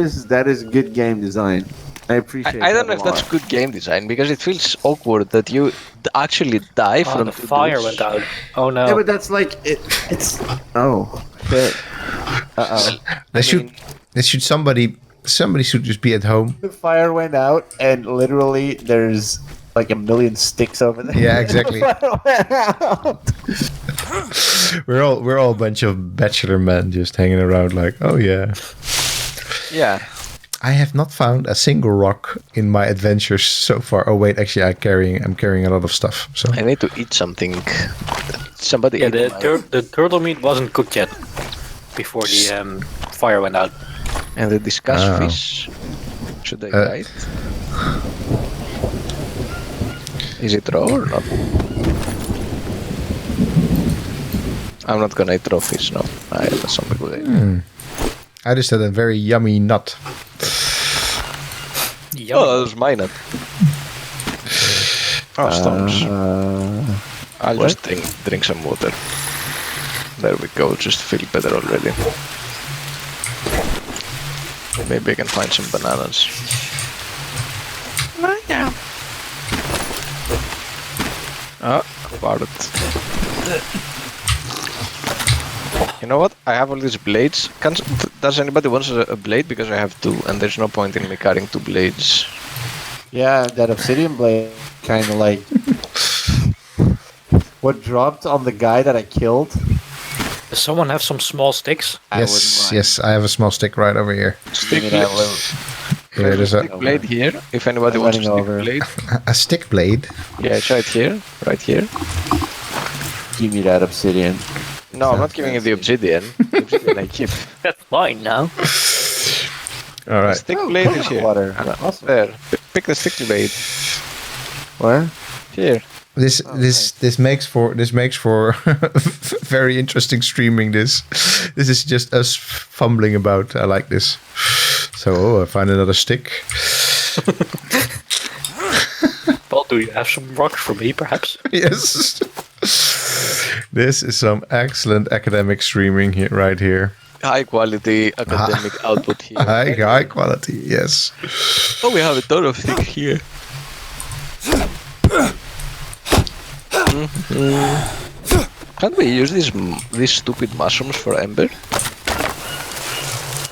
is good game design. I appreciate. I don't know that if a that's lot. good game design because it feels awkward that you actually die Oh, from the two fire dudes. went out. Oh no. Yeah, but that's like it's. Oh shit. They should somebody should just be at home. The fire went out, and literally there's like a million sticks over there. Yeah, exactly. The fire went out. We're all a bunch of bachelor men just hanging around like, oh yeah. Yeah. I have not found a single rock in my adventures so far. Oh wait, actually I'm carrying a lot of stuff. So I need to eat something. Somebody Yeah, ate mine. the turtle meat wasn't cooked yet before the fire went out. And the discuss Oh. fish. Should I buy it? Is it raw or not? I'm not gonna eat raw fish, no. That's not a good idea. I just had a very yummy nut. Yummy. Oh, that was my nut. Oh, stones. I'll just drink some water. There we go, just feel better already. Maybe I can find some bananas. Oh, parrot. You know what? I have all these blades. Does anybody want a blade? Because I have two, and there's no point in me carrying two blades. Yeah, that obsidian blade kind of like what dropped on the guy that I killed. Does someone have some small sticks? I wouldn't Yes, mind. yes, I have a small stick right over here. Stick Give me that blade. Here, there's Stick blade here. If anybody I'm wants a running stick over. blade. a stick blade. Yeah, it's right here. Right here. Give me that obsidian. No, I'm not giving you the obsidian. The obsidian I keep. That's mine now. All The right. stick blade is here. Water. Awesome. There. Pick the stick blade. Where? Here. This makes for very interesting streaming. This is just us fumbling about. I like this. So I find another stick. Well, do you have some rocks for me, perhaps? Yes. This is some excellent academic streaming here, right here. High quality academic output here. High quality. Yes. Oh, we have a ton of things here. Can't we use these stupid mushrooms for ember?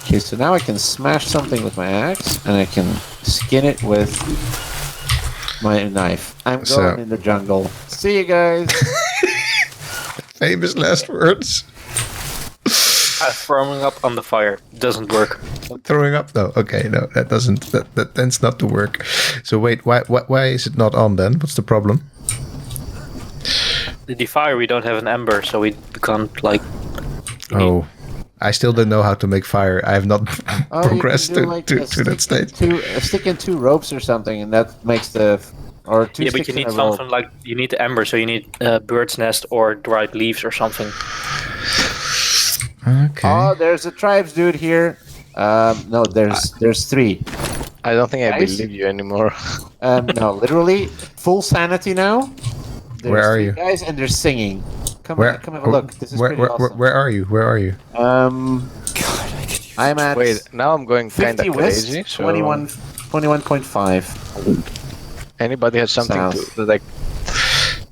Okay, so now I can smash something with my axe, and I can skin it with my knife. I'm going So- in the jungle. See you guys. Famous last words. Throwing up on the fire doesn't work. Throwing up though. Okay, no, that doesn't. That tends not to work. So wait, why is it not on then? What's the problem? The fire, we don't have an ember, so we can't like. Oh, I still don't know how to make fire. I have not Oh, you progressed can do, like, to a that stick state. and a stick and two ropes or something, and that makes the or two Yeah, but sticks you need and a rope. something like you need the ember, so you need bird's nest or dried leaves or something. Okay. Oh, there's a tribes dude here. No, there's three. I don't think I Guys? believe you anymore. No, literally full sanity now. There's Where are three you? guys, and they're singing. Come Where? on, come have a look. This is where, pretty where, awesome. where are you? Where are you? I'm at Wait, now I'm going kind 50 of west, crazy. So 21 21.5. Anybody has something South. to like?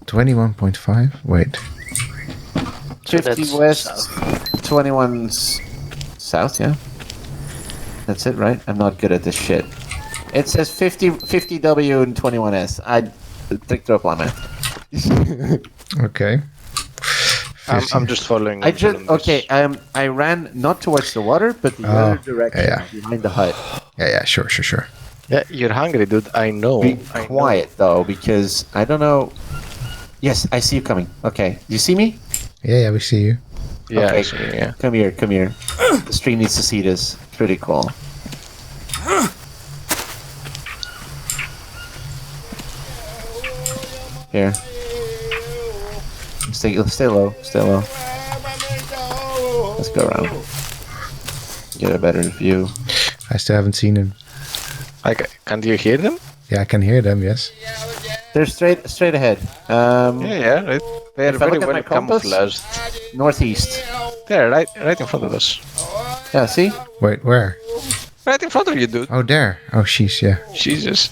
21.5? Wait. 50 that's west, 21 south, yeah? That's it, right? I'm not good at this shit. It says 50 W and 21 S. I tryck dra upp landet. Okay. I'm just following. I ran not towards the water, but the other direction, yeah. behind the hut. Yeah, sure. Yeah, you're hungry, dude. I know. Be I know. quiet though, because I don't know. Yes, I see you coming. Okay, you see me? Yeah, we see you. Yeah, Okay. actually, yeah. Come here. The stream needs to see this. It's pretty cool. Here. Stay low. Let's go around. Get a better view. I still haven't seen him. Can you hear them? Yeah, I can hear them, yes. They're straight ahead. Yeah, right. They're If I very look at well my compass- camouflaged. Northeast. There, right in front of us. Yeah, see? Wait, where? Right in front of you, dude. Oh, there. Oh, sheesh, yeah. Jesus.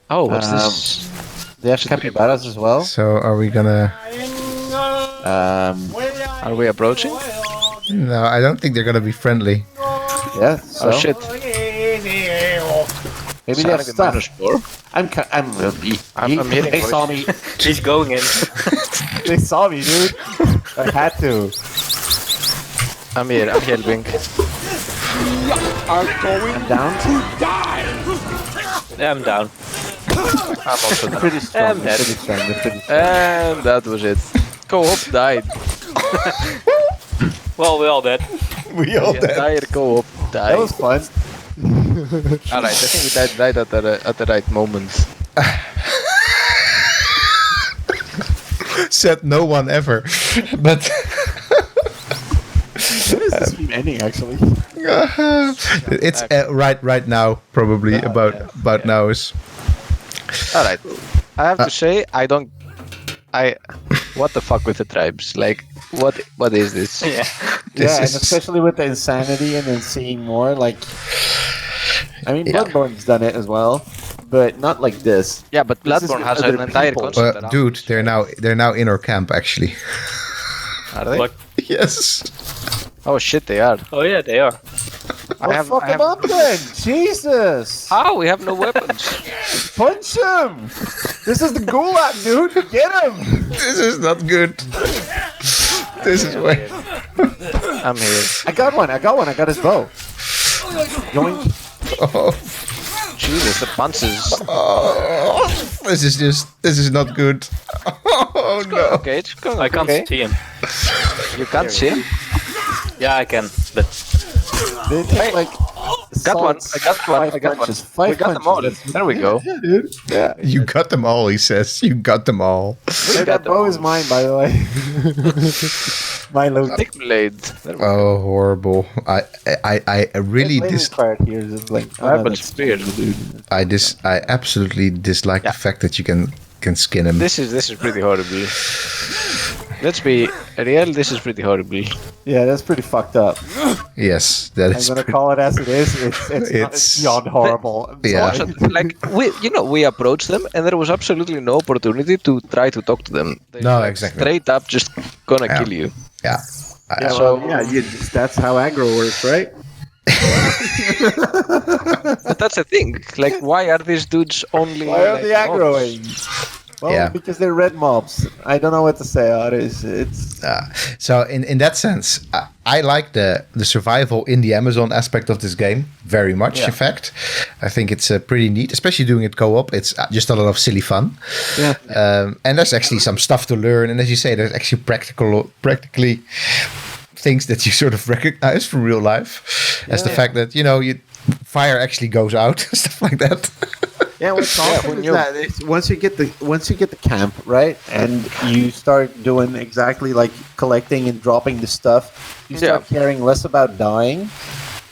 Oh, what's this? They have capybaras as well. So, are we gonna... Are we approaching? No, I don't think they're gonna be friendly. Yeah. So Oh shit. maybe they have stuff. -4. I'm hitting They for saw it. me. He's going in. They saw me, dude. I had to. I'm here. I'm helping. I'm down. Yeah, I'm down. I'm also They're down. pretty strong. I'm dead. They're pretty strong. And that was it. Co-op died. Well, we all dead. We all The entire co-op died. That was fun. Alright, I think we died right at the right moment. Said no one ever. But... When is the stream ending, actually? it's right now, probably. About now is... Alright. I have to say, what the fuck with the tribes? Like, what is this? Yeah. This Yeah, is- and especially with the insanity and then seeing more, like... I mean, Bloodborne's done it as well, but not like this. Yeah, but This is Bloodborne has other an entire people. concept But around dude, it. they're now in our camp, actually. Are they? What? Yes. Oh shit, they are. Oh yeah, they are. Well, fuck him up then! Jesus! How? We have no weapons. Punch him! This is the gulag, dude! Get him! This is not good. This is way... I'm here. I got one, I got his bow. Yoink. Oh, Jesus, the punches. this is not good. Oh no. Okay, it's going I can't okay. see him. You can't see him? Yeah, I can, but They take like... Got one. solid I got one. five I got one. punches, five We got them all. punches. There we go. Yeah, dude. Yeah. You got them all, he says. You got them all. Hey, that bow is mine, by the way. My loot. Thick blade. There we go. Oh, horrible. I really part here is like... Weapon spear. I absolutely dislike the fact that you can skin him. This is pretty horrible. Let's be real. This is pretty horrible. Yeah, that's pretty fucked up. Yes, that I'm is. gonna call it as it is. It's beyond horrible. I'm Yeah. sorry. Also, like we approached them, and there was absolutely no opportunity to try to talk to them. They're No, like exactly. Straight up, just gonna kill you. Yeah. Yeah, So- that's how aggro works, right? But that's the thing. Like, why are these dudes only? Why are like, they aggroing? Well, Yeah. because they're red mobs. I don't know what to say. It's So in that sense, I like the survival in the Amazon aspect of this game very much. In fact, I think it's pretty neat, especially doing it co-op. It's just a lot of silly fun. yeah. And there's actually some stuff to learn. And as you say, there's actually practically things that you sort of recognize from real life, as the fact that fire actually goes out, stuff like that. Yeah, what's awesome who is knew? that once you get the camp right, and you start doing exactly like collecting and dropping the stuff, you start caring less about dying,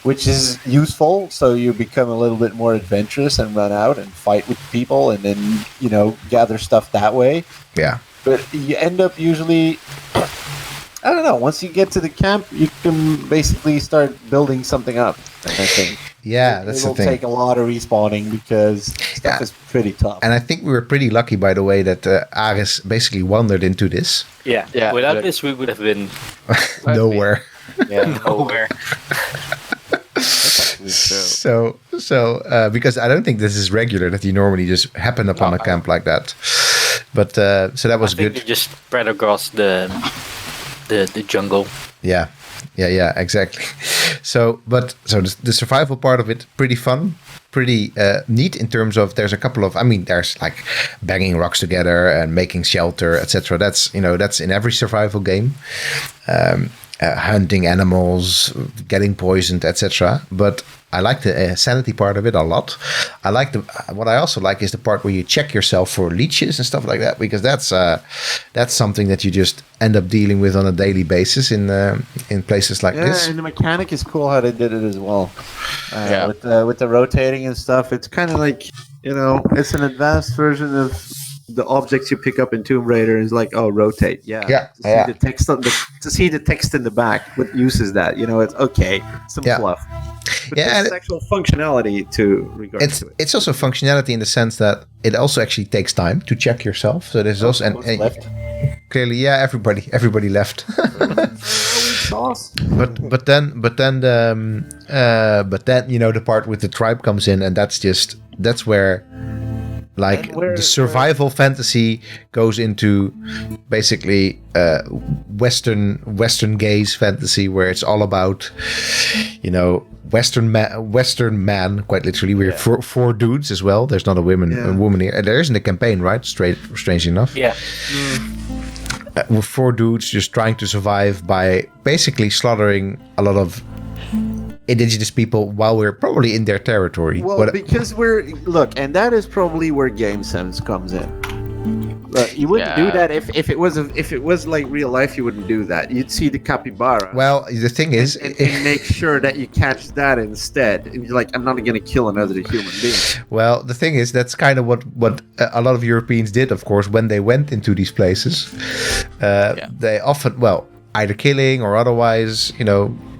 which is useful. So you become a little bit more adventurous and run out and fight with people, and then gather stuff that way. Yeah. But you end up usually, I don't know. Once you get to the camp, you can basically start building something up, I think. Yeah, that's the It'll thing. take a lot of respawning because stuff is pretty tough. And I think we were pretty lucky, by the way, that Aris basically wandered into this. Yeah. Without this, we would have been Nowhere. Yeah. nowhere. So because I don't think this is regular that you normally just happen upon a camp like that. But so that was I think good. they just spread across the jungle. Yeah, exactly. So the survival part of it, pretty fun, pretty neat in terms of there's a couple of, there's like banging rocks together and making shelter, etc. That's in every survival game. Hunting animals, getting poisoned, etc. But I like the sanity part of it a lot. I like what I also like is the part where you check yourself for leeches and stuff like that, because that's something that you just end up dealing with on a daily basis in places like this. Yeah, and the mechanic is cool how they did it as well. With the rotating and stuff, it's kind of like it's an advanced version of the objects you pick up in Tomb Raider is like, rotate. To see the text in the back, what use is that? It's okay, some fluff. But there's actual functionality to regard to it. It's also functionality in the sense that it also actually takes time to check yourself. So there's also and left. Clearly, everybody left. but then the part with the tribe comes in, and that's where. Like the survival fantasy goes into basically Western gaze fantasy, where it's all about Western man, quite literally. We're four dudes as well. There's not a woman here. There isn't a campaign, right? Strangely enough. Yeah. We're four dudes just trying to survive by basically slaughtering a lot of indigenous people while we're probably in their territory. Well, because and that is probably where game sense comes in. You wouldn't do that if it was like real life. You wouldn't do that. You'd see the capybara. Well, the thing is, and make sure that you catch that instead. And you're like, I'm not going to kill another human being. Well, the thing is, that's kind of what a lot of Europeans did, of course, when they went into these places. They often, either killing or otherwise,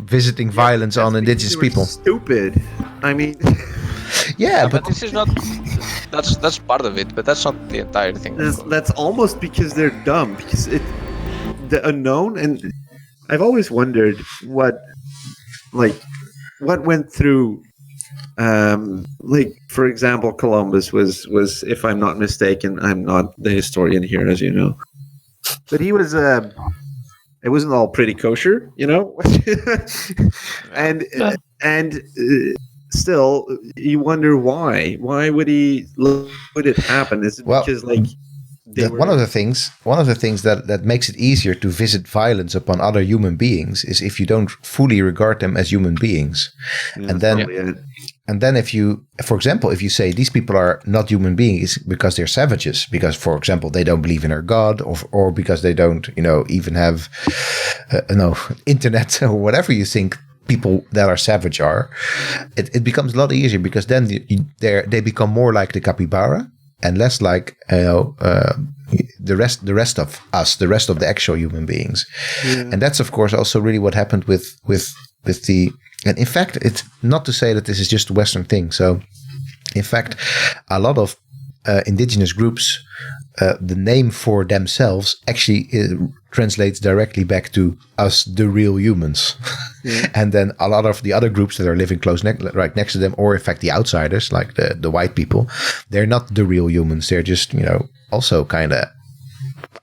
visiting violence on indigenous people. Stupid. But this is not. That's part of it, but that's not the entire thing. That's almost because they're dumb. Because the unknown, and I've always wondered what went through. For example, Columbus was, if I'm not mistaken, I'm not the historian here, as you know, but he was it wasn't all pretty kosher, and still you wonder why would it happen? Is it because one of the things that makes it easier to visit violence upon other human beings is if you don't fully regard them as human beings. And then if you, for example, if you say these people are not human beings because they're savages, because, for example, they don't believe in our God, or because they don't, even have, internet or whatever you think people that are savage are, it becomes a lot easier, because then they become more like the capybara and less like, the rest of us, the rest of the actual human beings. Yeah. And that's, of course, also really what happened with the. And in fact, it's not to say that this is just a Western thing. So, in fact, a lot of indigenous groups, the name for themselves actually translates directly back to us, the real humans. Yeah. And then a lot of the other groups that are living right next to them, or in fact the outsiders, like the white people, they're not the real humans. They're just, also kind of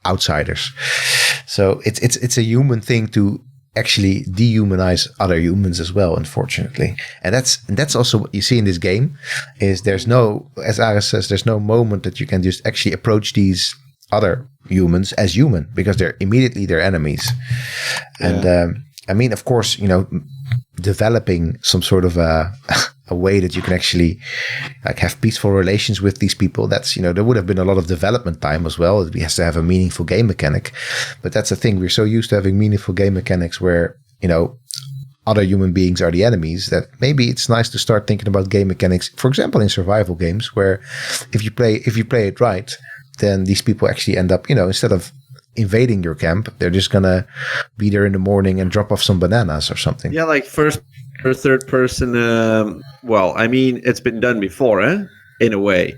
outsiders. So it's a human thing to actually dehumanize other humans as well, unfortunately. And that's also what you see in this game, is there's no, as Aris says, there's no moment that you can just actually approach these other humans as human, because they're immediately their enemies. Yeah. And of course, developing some sort of a way that you can actually have peaceful relations with these people, that's, there would have been a lot of development time as well. It has to have a meaningful game mechanic. But that's the thing, we're so used to having meaningful game mechanics where, other human beings are the enemies, that maybe it's nice to start thinking about game mechanics, for example, in survival games, where if you play it right, then these people actually end up, instead of invading your camp, they're just gonna be there in the morning and drop off some bananas or something. Yeah, like first third person. Well, I mean, it's been done before, in a way.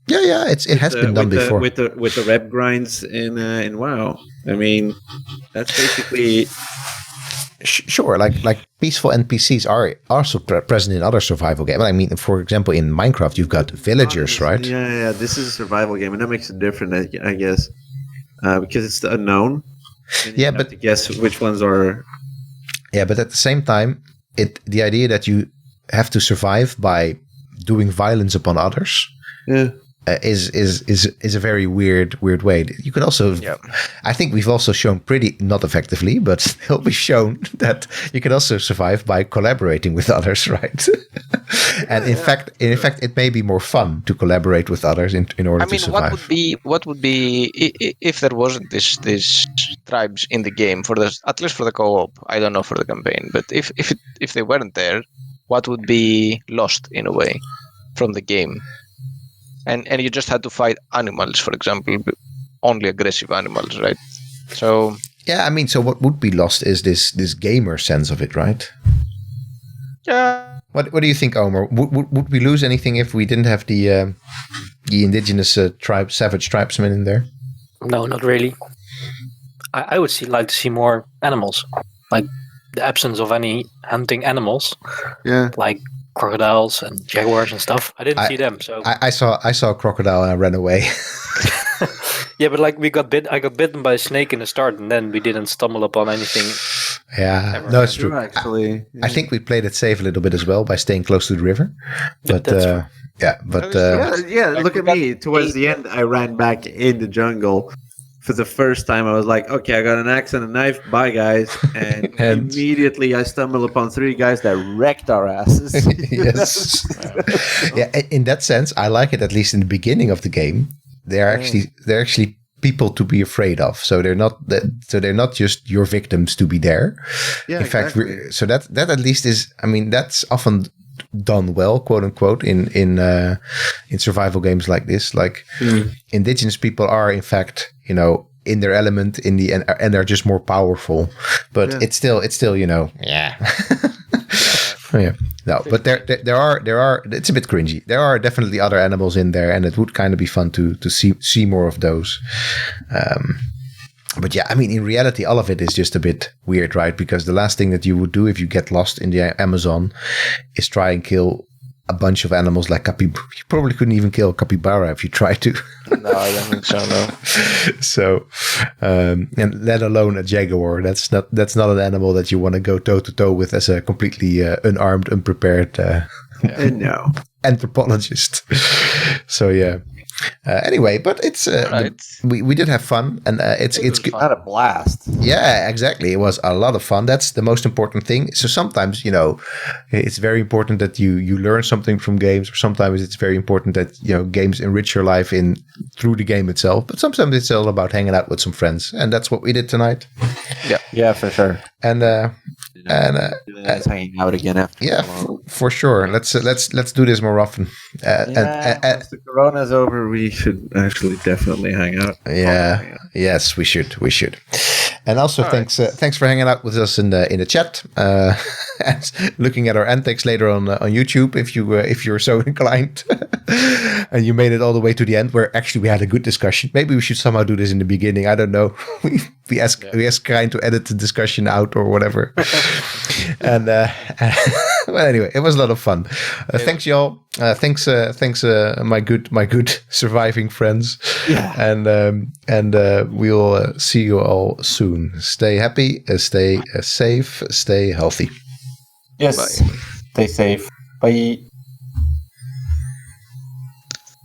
Yeah, it has been done before. With the rep grinds in WoW. I mean, that's basically sure. Like peaceful NPCs are also present in other survival games. I mean, for example, in Minecraft, you've got villagers, right? Yeah. This is a survival game, and that makes it different, I guess, because it's the unknown. And you have to guess which ones are. Yeah, but at the same time, the idea that you have to survive by doing violence upon others. Yeah. Is a very weird way. You can also, I think we've also shown pretty not effectively, but still we've shown that you can also survive by collaborating with others, right? And in fact, it may be more fun to collaborate with others in order to survive. What would be if there wasn't this tribes in the game at least for the co-op? I don't know for the campaign, but if they weren't there, what would be lost in a way from the game? And you just had to fight animals, for example, only aggressive animals, right? So yeah, I mean, so what would be lost is this gamer sense of it, right? Yeah. What do you think, Omar? Would we lose anything if we didn't have the indigenous savage tribesmen in there? No, not really. I would like to see more animals, like the absence of any hunting animals. Yeah. Like crocodiles and jaguars and stuff. I didn't see them, so I saw a crocodile and I ran away. Yeah, but like I got bitten by a snake in the start, and then we didn't stumble upon anything. Yeah, no, it's true. Actually, I think we played it safe a little bit as well by staying close to the river. But yeah. Look at me. Towards the end, I ran back in the jungle. For the first time, I was like, okay, I got an axe and a knife. Bye, guys. And immediately I stumbled upon 3 guys that wrecked our asses. Yes. Yeah, in that sense, I like it, at least in the beginning of the game. They're actually people to be afraid of. So they're not just your victims to be there. Yeah, in fact, exactly. so that at least is, I mean, that's often done well, quote unquote, in survival games like this. Like indigenous people are in fact, in their element and they're just more powerful. But it's still, yeah. Yeah. No, but there are. It's a bit cringy. There are definitely other animals in there, and it would kind of be fun to see more of those. But yeah, I mean, in reality, all of it is just a bit weird, right? Because the last thing that you would do if you get lost in the Amazon is try and kill a bunch of animals like capybara. You probably couldn't even kill a capybara if you tried to. No, I don't think so. No. So, and let alone a jaguar. That's not an animal that you want to go toe to toe with as a completely unarmed, unprepared No. anthropologist. So yeah. Anyway, but it's we did have fun, and it's good. Had a blast. Yeah, exactly. It was a lot of fun. That's the most important thing. So sometimes, it's very important that you learn something from games, or sometimes it's very important that games enrich your life through the game itself. But sometimes it's all about hanging out with some friends, and that's what we did tonight. Yeah, for sure. And hanging out again after. Yeah, for sure. Let's do this more often. Once the Corona's over, we should actually definitely hang out. Yeah. Yes, we should. And also, thanks for hanging out with us in the chat, and looking at our antics later on YouTube if you're so inclined, and you made it all the way to the end where actually we had a good discussion. Maybe we should somehow do this in the beginning. I don't know. we ask Krijn to edit the discussion out or whatever. And well, anyway, it was a lot of fun. Thanks, y'all. Thanks, my good surviving friends. Yeah. And we'll see you all soon. Stay happy, stay safe, stay healthy. Yes. Bye. Stay safe. Bye.